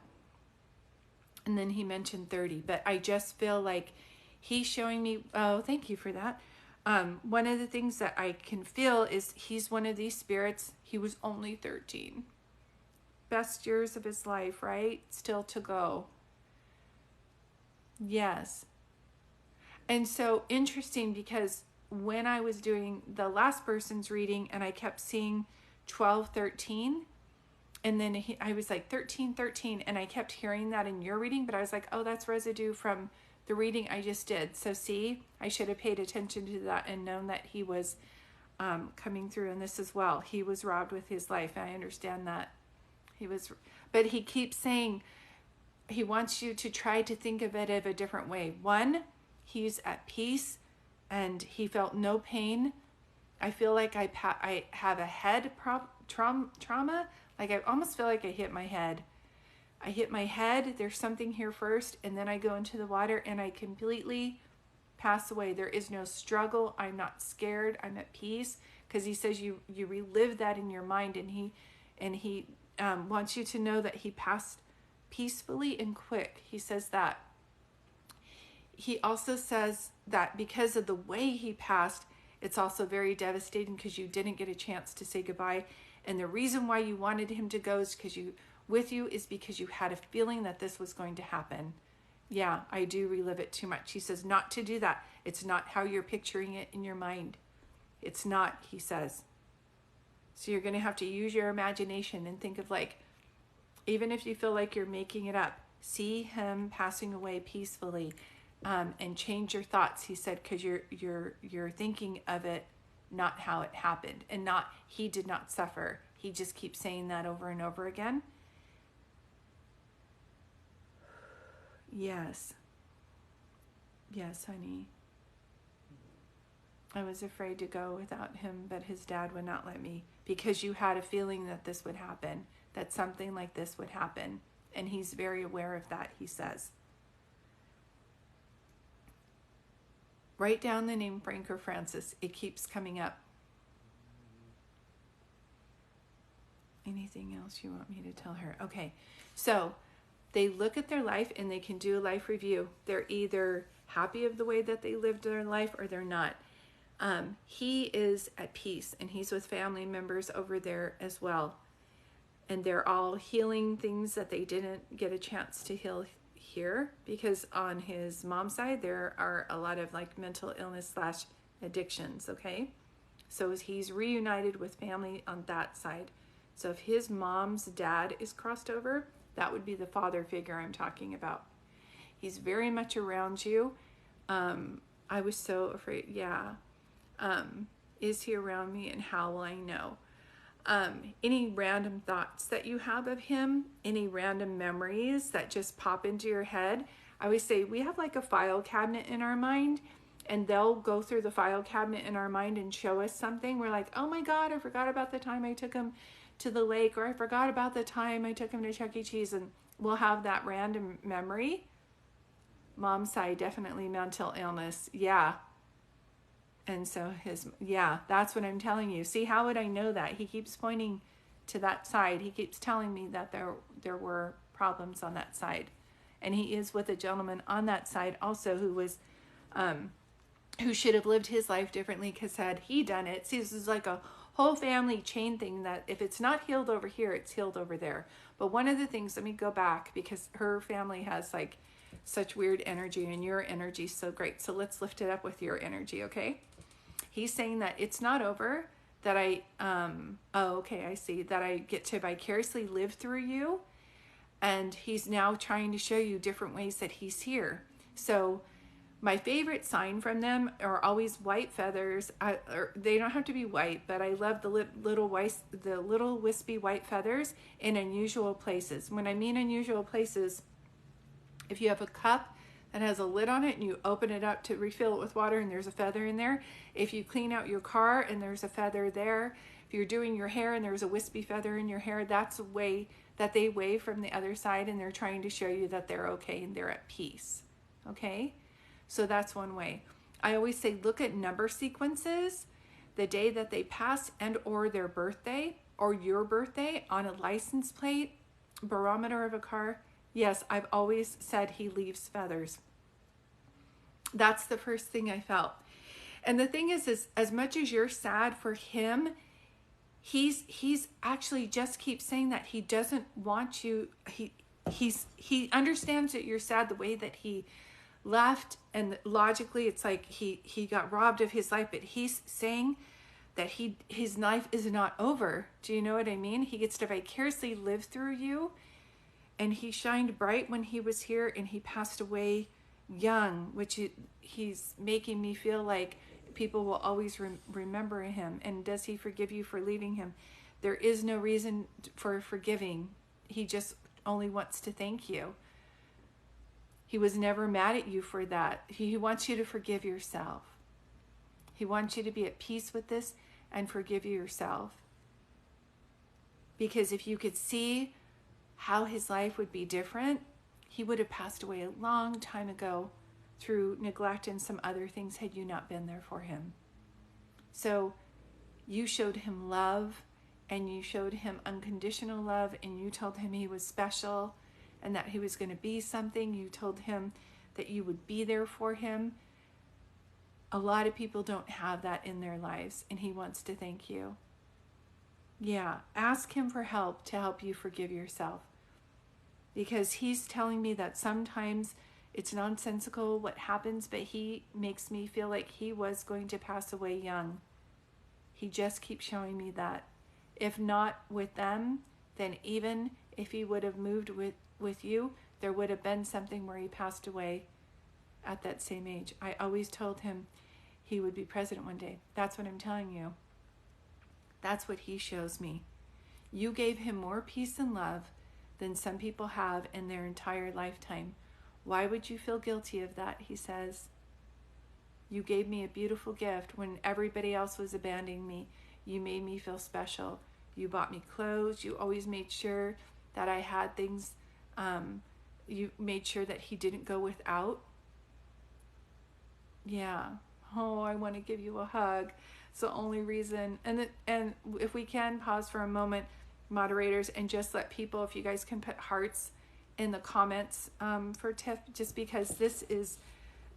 And then he mentioned 30. But I just feel like he's showing me, oh, thank you for that. One of the things that I can feel is he's one of these spirits. He was only 13. Best years of his life, right? Still to go. Yes. And so interesting, because when I was doing the last person's reading and I kept seeing 12, 13, and then I was like 13, 13, and I kept hearing that in your reading, but I was like, oh, that's residue from the reading I just did. So see, I should have paid attention to that and known that he was coming through in this as well. He was robbed with his life. I understand that. But he keeps saying, he wants you to try to think of it of a different way. One, he's at peace and he felt no pain. I feel like I have a head trauma. Like I almost feel like I hit my head. I hit my head. There's something here first, and then I go into the water and I completely pass away. There is no struggle. I'm not scared. I'm at peace, because he says you relive that in your mind, and he wants you to know that he passed peacefully and quick. He says that. He also says that because of the way he passed, it's also very devastating because you didn't get a chance to say goodbye. And the reason why you wanted him to go is because you had a feeling that this was going to happen. Yeah, I do relive it too much. He says not to do that. It's not how you're picturing it in your mind. It's not, he says. So you're going to have to use your imagination and think of, like, even if you feel like you're making it up, see him passing away peacefully, and change your thoughts. He said, because you're thinking of it, not how it happened, and not he did not suffer. He just keeps saying that over and over again. Yes. Yes, honey. I was afraid to go without him, but his dad would not let me, because you had a feeling that this would happen, that something like this would happen. And he's very aware of that, he says. Write down the name Frank or Francis. It keeps coming up. Anything else you want me to tell her? Okay, so they look at their life and they can do a life review. They're either happy of the way that they lived their life or they're not. He is at peace and he's with family members over there as well. And they're all healing things that they didn't get a chance to heal here, because on his mom's side there are a lot of like mental illness / addictions. Okay, so he's reunited with family on that side. So if his mom's dad is crossed over, that would be the father figure I'm talking about. He's very much around you. I was so afraid. Yeah. Is he around me, and how will I know? Any random thoughts that you have of him, any random memories that just pop into your head. I always say we have like a file cabinet in our mind, and they'll go through the file cabinet in our mind and show us something. We're like, oh my God, I forgot about the time I took him to the lake, or I forgot about the time I took him to Chuck E. Cheese, and we'll have that random memory. Mom's side, definitely mental illness. Yeah. And so that's what I'm telling you. See, how would I know that? He keeps pointing to that side. He keeps telling me that there were problems on that side. And he is with a gentleman on that side also who should have lived his life differently, because had he done it, see, this is like a whole family chain thing, that if it's not healed over here, it's healed over there. But one of the things, let me go back, because her family has like such weird energy, and your energy is so great. So let's lift it up with your energy, okay? He's saying that it's not over, that I see, that I get to vicariously live through you. And he's now trying to show you different ways that he's here. So my favorite sign from them are always white feathers. Or they don't have to be white, but I love the little wispy white feathers in unusual places. When I mean unusual places, if you have a cup that has a lid on it and you open it up to refill it with water and there's a feather in there, if you clean out your car and there's a feather there, if you're doing your hair and there's a wispy feather in your hair, that's a way that they wave from the other side, and they're trying to show you that they're okay and they're at peace. Okay? So that's one way. I always say, look at number sequences, the day that they pass, and or their birthday or your birthday on a license plate, barometer of a car. Yes, I've always said he leaves feathers. That's the first thing I felt. And the thing is as much as you're sad for him, he's actually just keeps saying that he doesn't want you. He understands that you're sad the way that he left, and logically it's like he got robbed of his life, but he's saying that his life is not over. Do you know what I mean? He gets to vicariously live through you, and he shined bright when he was here, and he passed away young, which he's making me feel like people will always remember him. And does he forgive you for leaving him? There is no reason for forgiving. He just only wants to thank you. He was never mad at you for that. He wants you to forgive yourself. He wants you to be at peace with this and forgive yourself. Because if you could see how his life would be different, he would have passed away a long time ago through neglect and some other things had you not been there for him. So you showed him love, and you showed him unconditional love, and you told him he was special and that he was going to be something. You told him that you would be there for him. A lot of people don't have that in their lives, and he wants to thank you. Yeah, ask him for help to help you forgive yourself. Because he's telling me that sometimes it's nonsensical what happens, but he makes me feel like he was going to pass away young. He just keeps showing me that. If not with them, then even if he would have moved with you, there would have been something where he passed away at that same age. I always told him he would be president one day. That's what I'm telling you. That's what he shows me. You gave him more peace and love than some people have in their entire lifetime. Why would you feel guilty of that? He says. You gave me a beautiful gift when everybody else was abandoning me. You made me feel special. You bought me clothes. You always made sure that I had things. You made sure that he didn't go without. Yeah. Oh, I want to give you a hug. It's the only reason. And if we can pause for a moment, moderators, and just let people, if you guys can put hearts in the comments for Tiff, just because this is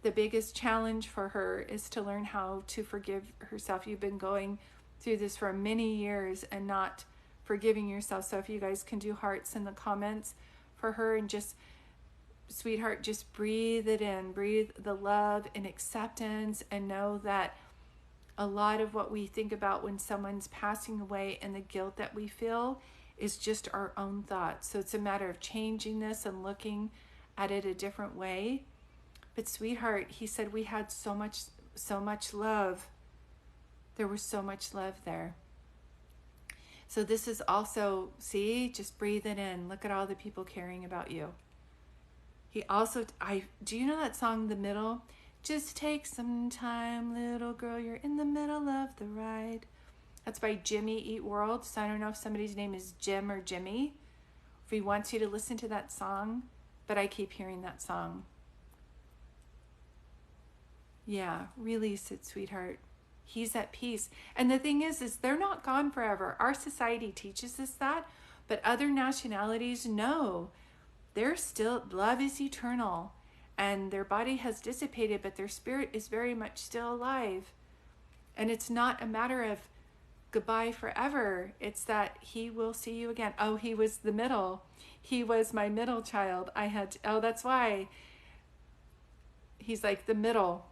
the biggest challenge for her, is to learn how to forgive herself. You've been going through this for many years and not forgiving yourself. So if you guys can do hearts in the comments for her, and just, sweetheart, just breathe it in, breathe the love and acceptance, and know that a lot of what we think about when someone's passing away and the guilt that we feel is just our own thoughts. So it's a matter of changing this and looking at it a different way. But sweetheart, he said we had so much love. There was so much love there. So this is also, see, just breathe it in. Look at all the people caring about you. He also, do you know that song, The Middle? Just take some time, little girl, you're in the middle of the ride. That's by Jimmy Eat World. So I don't know if somebody's name is Jim or Jimmy, if he wants you to listen to that song, but I keep hearing that song. Yeah, release it, sweetheart. He's at peace. And the thing is they're not gone forever. Our society teaches us that, but other nationalities know they're still, love is eternal, and their body has dissipated, but their spirit is very much still alive. And it's not a matter of goodbye forever. It's that he will see you again. Oh, he was the middle. He was my middle child. Oh, that's why. He's like the middle.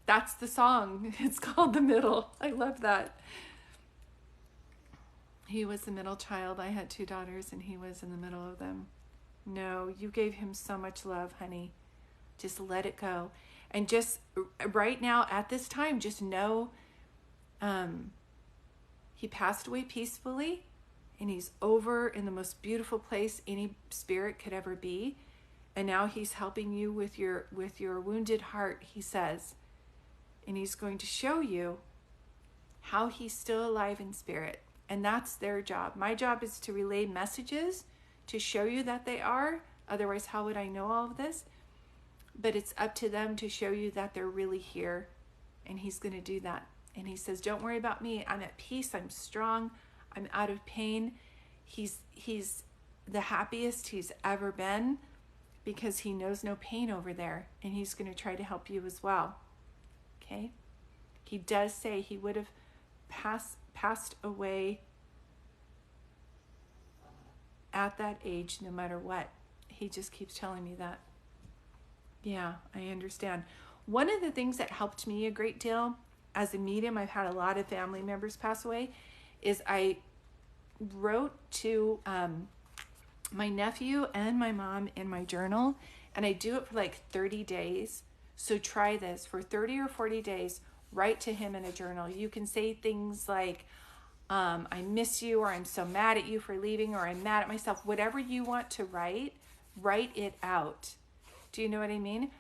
That's the song. It's called The Middle. I love that. He was the middle child. I had 2 daughters and he was in the middle of them. No, you gave him so much love, honey. Just let it go. And just right now at this time, just know he passed away peacefully, and he's over in the most beautiful place any spirit could ever be. And now he's helping you with your wounded heart, he says. And he's going to show you how he's still alive in spirit. And that's their job. My job is to relay messages to show you that they are. Otherwise, how would I know all of this? But it's up to them to show you that they're really here. And he's going to do that. And he says, don't worry about me. I'm at peace. I'm strong. I'm out of pain. He's the happiest he's ever been because he knows no pain over there. And he's going to try to help you as well. Okay? He does say he would have passed away at that age no matter what. He just keeps telling me that. Yeah, I understand. One of the things that helped me a great deal as a medium, I've had a lot of family members pass away, is I wrote to my nephew and my mom in my journal, and I do it for like 30 days. So try this for 30 or 40 days. Write to him in a journal. You can say things like, I miss you, or I'm so mad at you for leaving, or I'm mad at myself. Whatever you want to write it out. Do you know what I mean?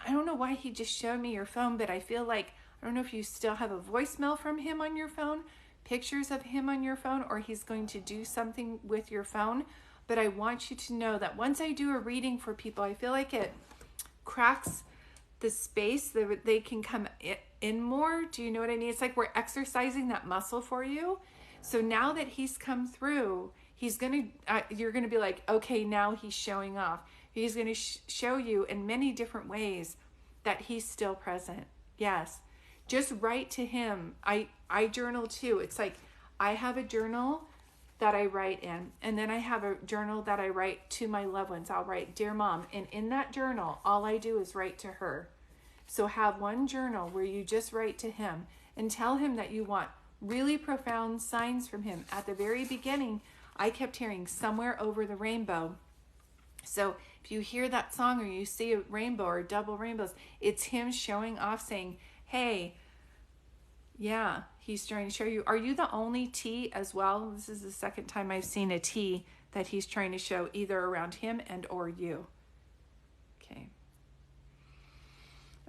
I don't know why he just showed me your phone, but I feel like, I don't know if you still have a voicemail from him on your phone, pictures of him on your phone, or he's going to do something with your phone. But I want you to know that once I do a reading for people, I feel like it cracks the space that they can come in more. Do you know what I mean? It's like we're exercising that muscle for you. So now that he's come through, he's going to, you're going to be like, okay, now he's showing off. He's going to show you in many different ways that he's still present. Yes. Just write to him. I journal too. It's like I have a journal that I write in, and then I have a journal that I write to my loved ones. I'll write, Dear Mom, and in that journal, all I do is write to her. So have one journal where you just write to him and tell him that you want really profound signs from him. At the very beginning, I kept hearing Somewhere Over the Rainbow. So if you hear that song or you see a rainbow or double rainbows, it's him showing off saying, hey, yeah, he's trying to show you. Are you the only T as well? This is the second time I've seen a T that he's trying to show either around him and or you. Okay.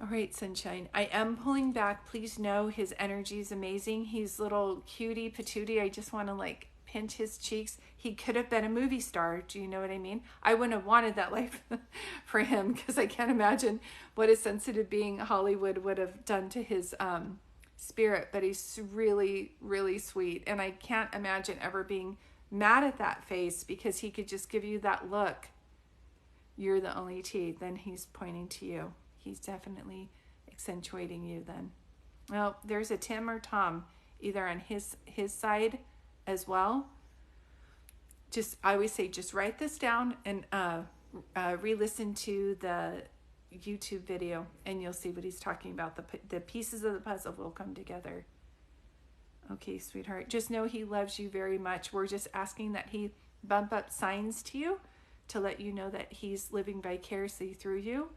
All right, sunshine. I am pulling back. Please know his energy is amazing. He's little cutie patootie. I just want to like pinch his cheeks. He could have been a movie star. Do you know what I mean? I wouldn't have wanted that life for him because I can't imagine what a sensitive being Hollywood would have done to his spirit. But he's really, really sweet. And I can't imagine ever being mad at that face because he could just give you that look. You're the only T. Then he's pointing to you. He's definitely accentuating you then. Well, there's a Tim or Tom either on his side as well. I always say, just write this down and re-listen to the YouTube video and you'll see what he's talking about. The pieces of the puzzle will come together. Okay, sweetheart. Just know he loves you very much. We're just asking that he bump up signs to you to let you know that he's living vicariously through you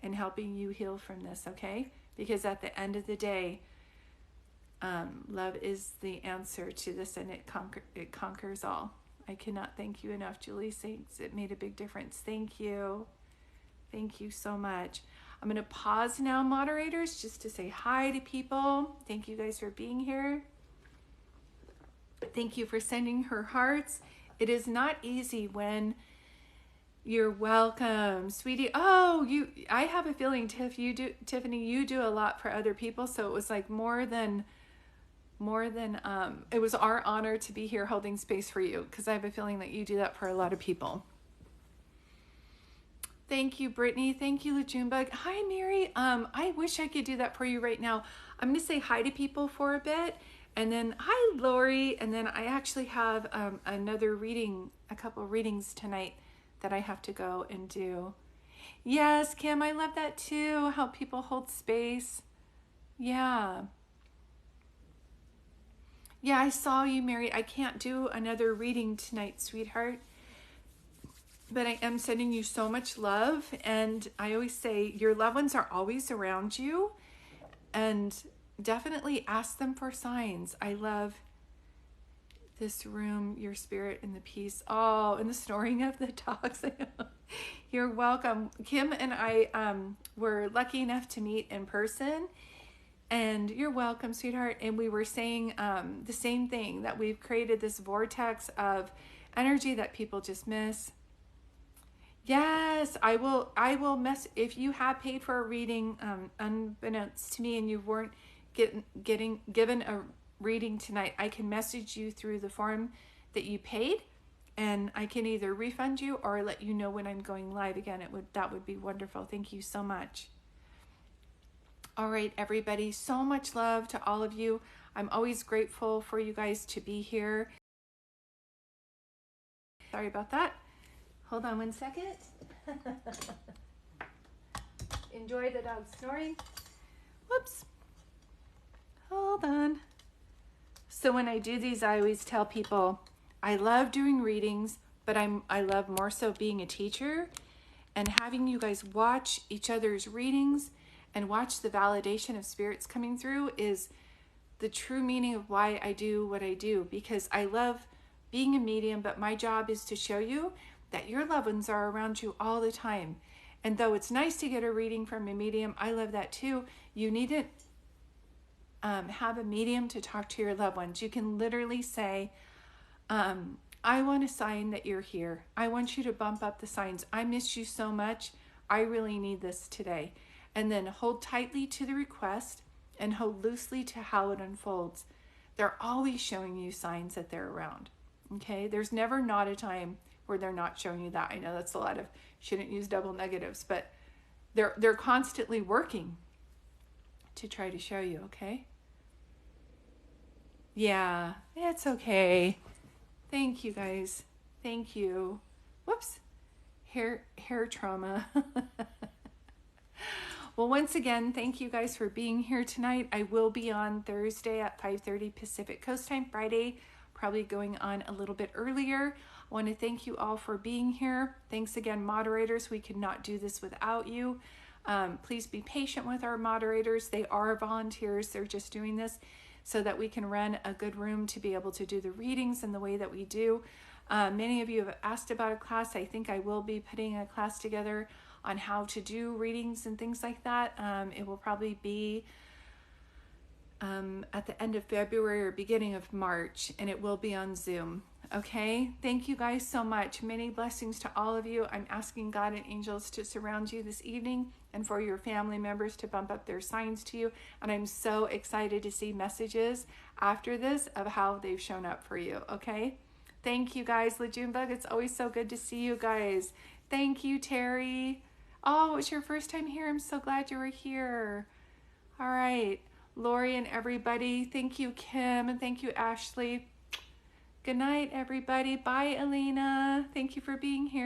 and helping you heal from this, okay? Because at the end of the day, love is the answer to this, and it conquers all. I cannot thank you enough, Julie. Thanks. It made a big difference. Thank you. Thank you so much. I'm going to pause now, moderators, just to say hi to people. Thank you guys for being here. Thank you for sending her hearts. It is not easy when you're welcome, sweetie. Oh, I have a feeling, Tiffany, you do a lot for other people. So it was like more than it was our honor to be here holding space for you, because I have a feeling that you do that for a lot of people. Thank you, Brittany. Thank you, Junebug. Hi, Mary. I wish I could do that for you right now. I'm going to say hi to people for a bit, and then hi, Lori. And then I actually have another reading, a couple of readings tonight that I have to go and do. Yes, Kim, I love that too. Help people hold space. Yeah. Yeah, I saw you, Mary. I can't do another reading tonight, sweetheart. But I am sending you so much love. And I always say your loved ones are always around you. And definitely ask them for signs. I love this room, your spirit, and the peace. Oh, and the snoring of the dogs. You're welcome. Kim and I were lucky enough to meet in person. And you're welcome, sweetheart. And we were saying the same thing, that we've created this vortex of energy that people just miss. Yes, I will mess if you have paid for a reading unbeknownst to me and you weren't getting given a reading tonight. I can message you through the form that you paid, and I can either refund you or let you know when I'm going live again. That would be wonderful. Thank you so much. All right, everybody, so much love to all of you. I'm always grateful for you guys to be here. Sorry about that. Hold on one second. Enjoy the dog snoring. Whoops. Hold on. So when I do these, I always tell people I love doing readings, but I love more so being a teacher and having you guys watch each other's readings and watch the validation of spirits coming through is the true meaning of why I do what I do, because I love being a medium, but my job is to show you that your loved ones are around you all the time. And though it's nice to get a reading from a medium, I love that too. You needn't have a medium to talk to your loved ones. You can literally say, I want a sign that you're here. I want you to bump up the signs. I miss you so much. I really need this today. And then hold tightly to the request and hold loosely to how it unfolds. They're always showing you signs that they're around. Okay? There's never not a time where they're not showing you that. I know that's a lot of shouldn't use double negatives, but they're constantly working to try to show you, okay? Yeah, it's okay. Thank you guys. Thank you. Whoops. Hair trauma. Well, once again, thank you guys for being here tonight. I will be on Thursday at 5:30 Pacific Coast Time, Friday, probably going on a little bit earlier. I want to thank you all for being here. Thanks again, moderators. We could not do this without you. Please be patient with our moderators. They are volunteers. They're just doing this so that we can run a good room to be able to do the readings in the way that we do. Many of you have asked about a class. I think I will be putting a class together on how to do readings and things like that. It will probably be at the end of February or beginning of March, and it will be on Zoom. Okay, thank you guys so much. Many blessings to all of you. I'm asking God and angels to surround you this evening and for your family members to bump up their signs to you. And I'm so excited to see messages after this of how they've shown up for you. Okay, thank you guys. Junebug, it's always so good to see you guys. Thank you, Terry. Oh, it's your first time here. I'm so glad you were here. All right, Lori and everybody. Thank you, Kim, and thank you, Ashley. Good night, everybody. Bye, Elena. Thank you for being here.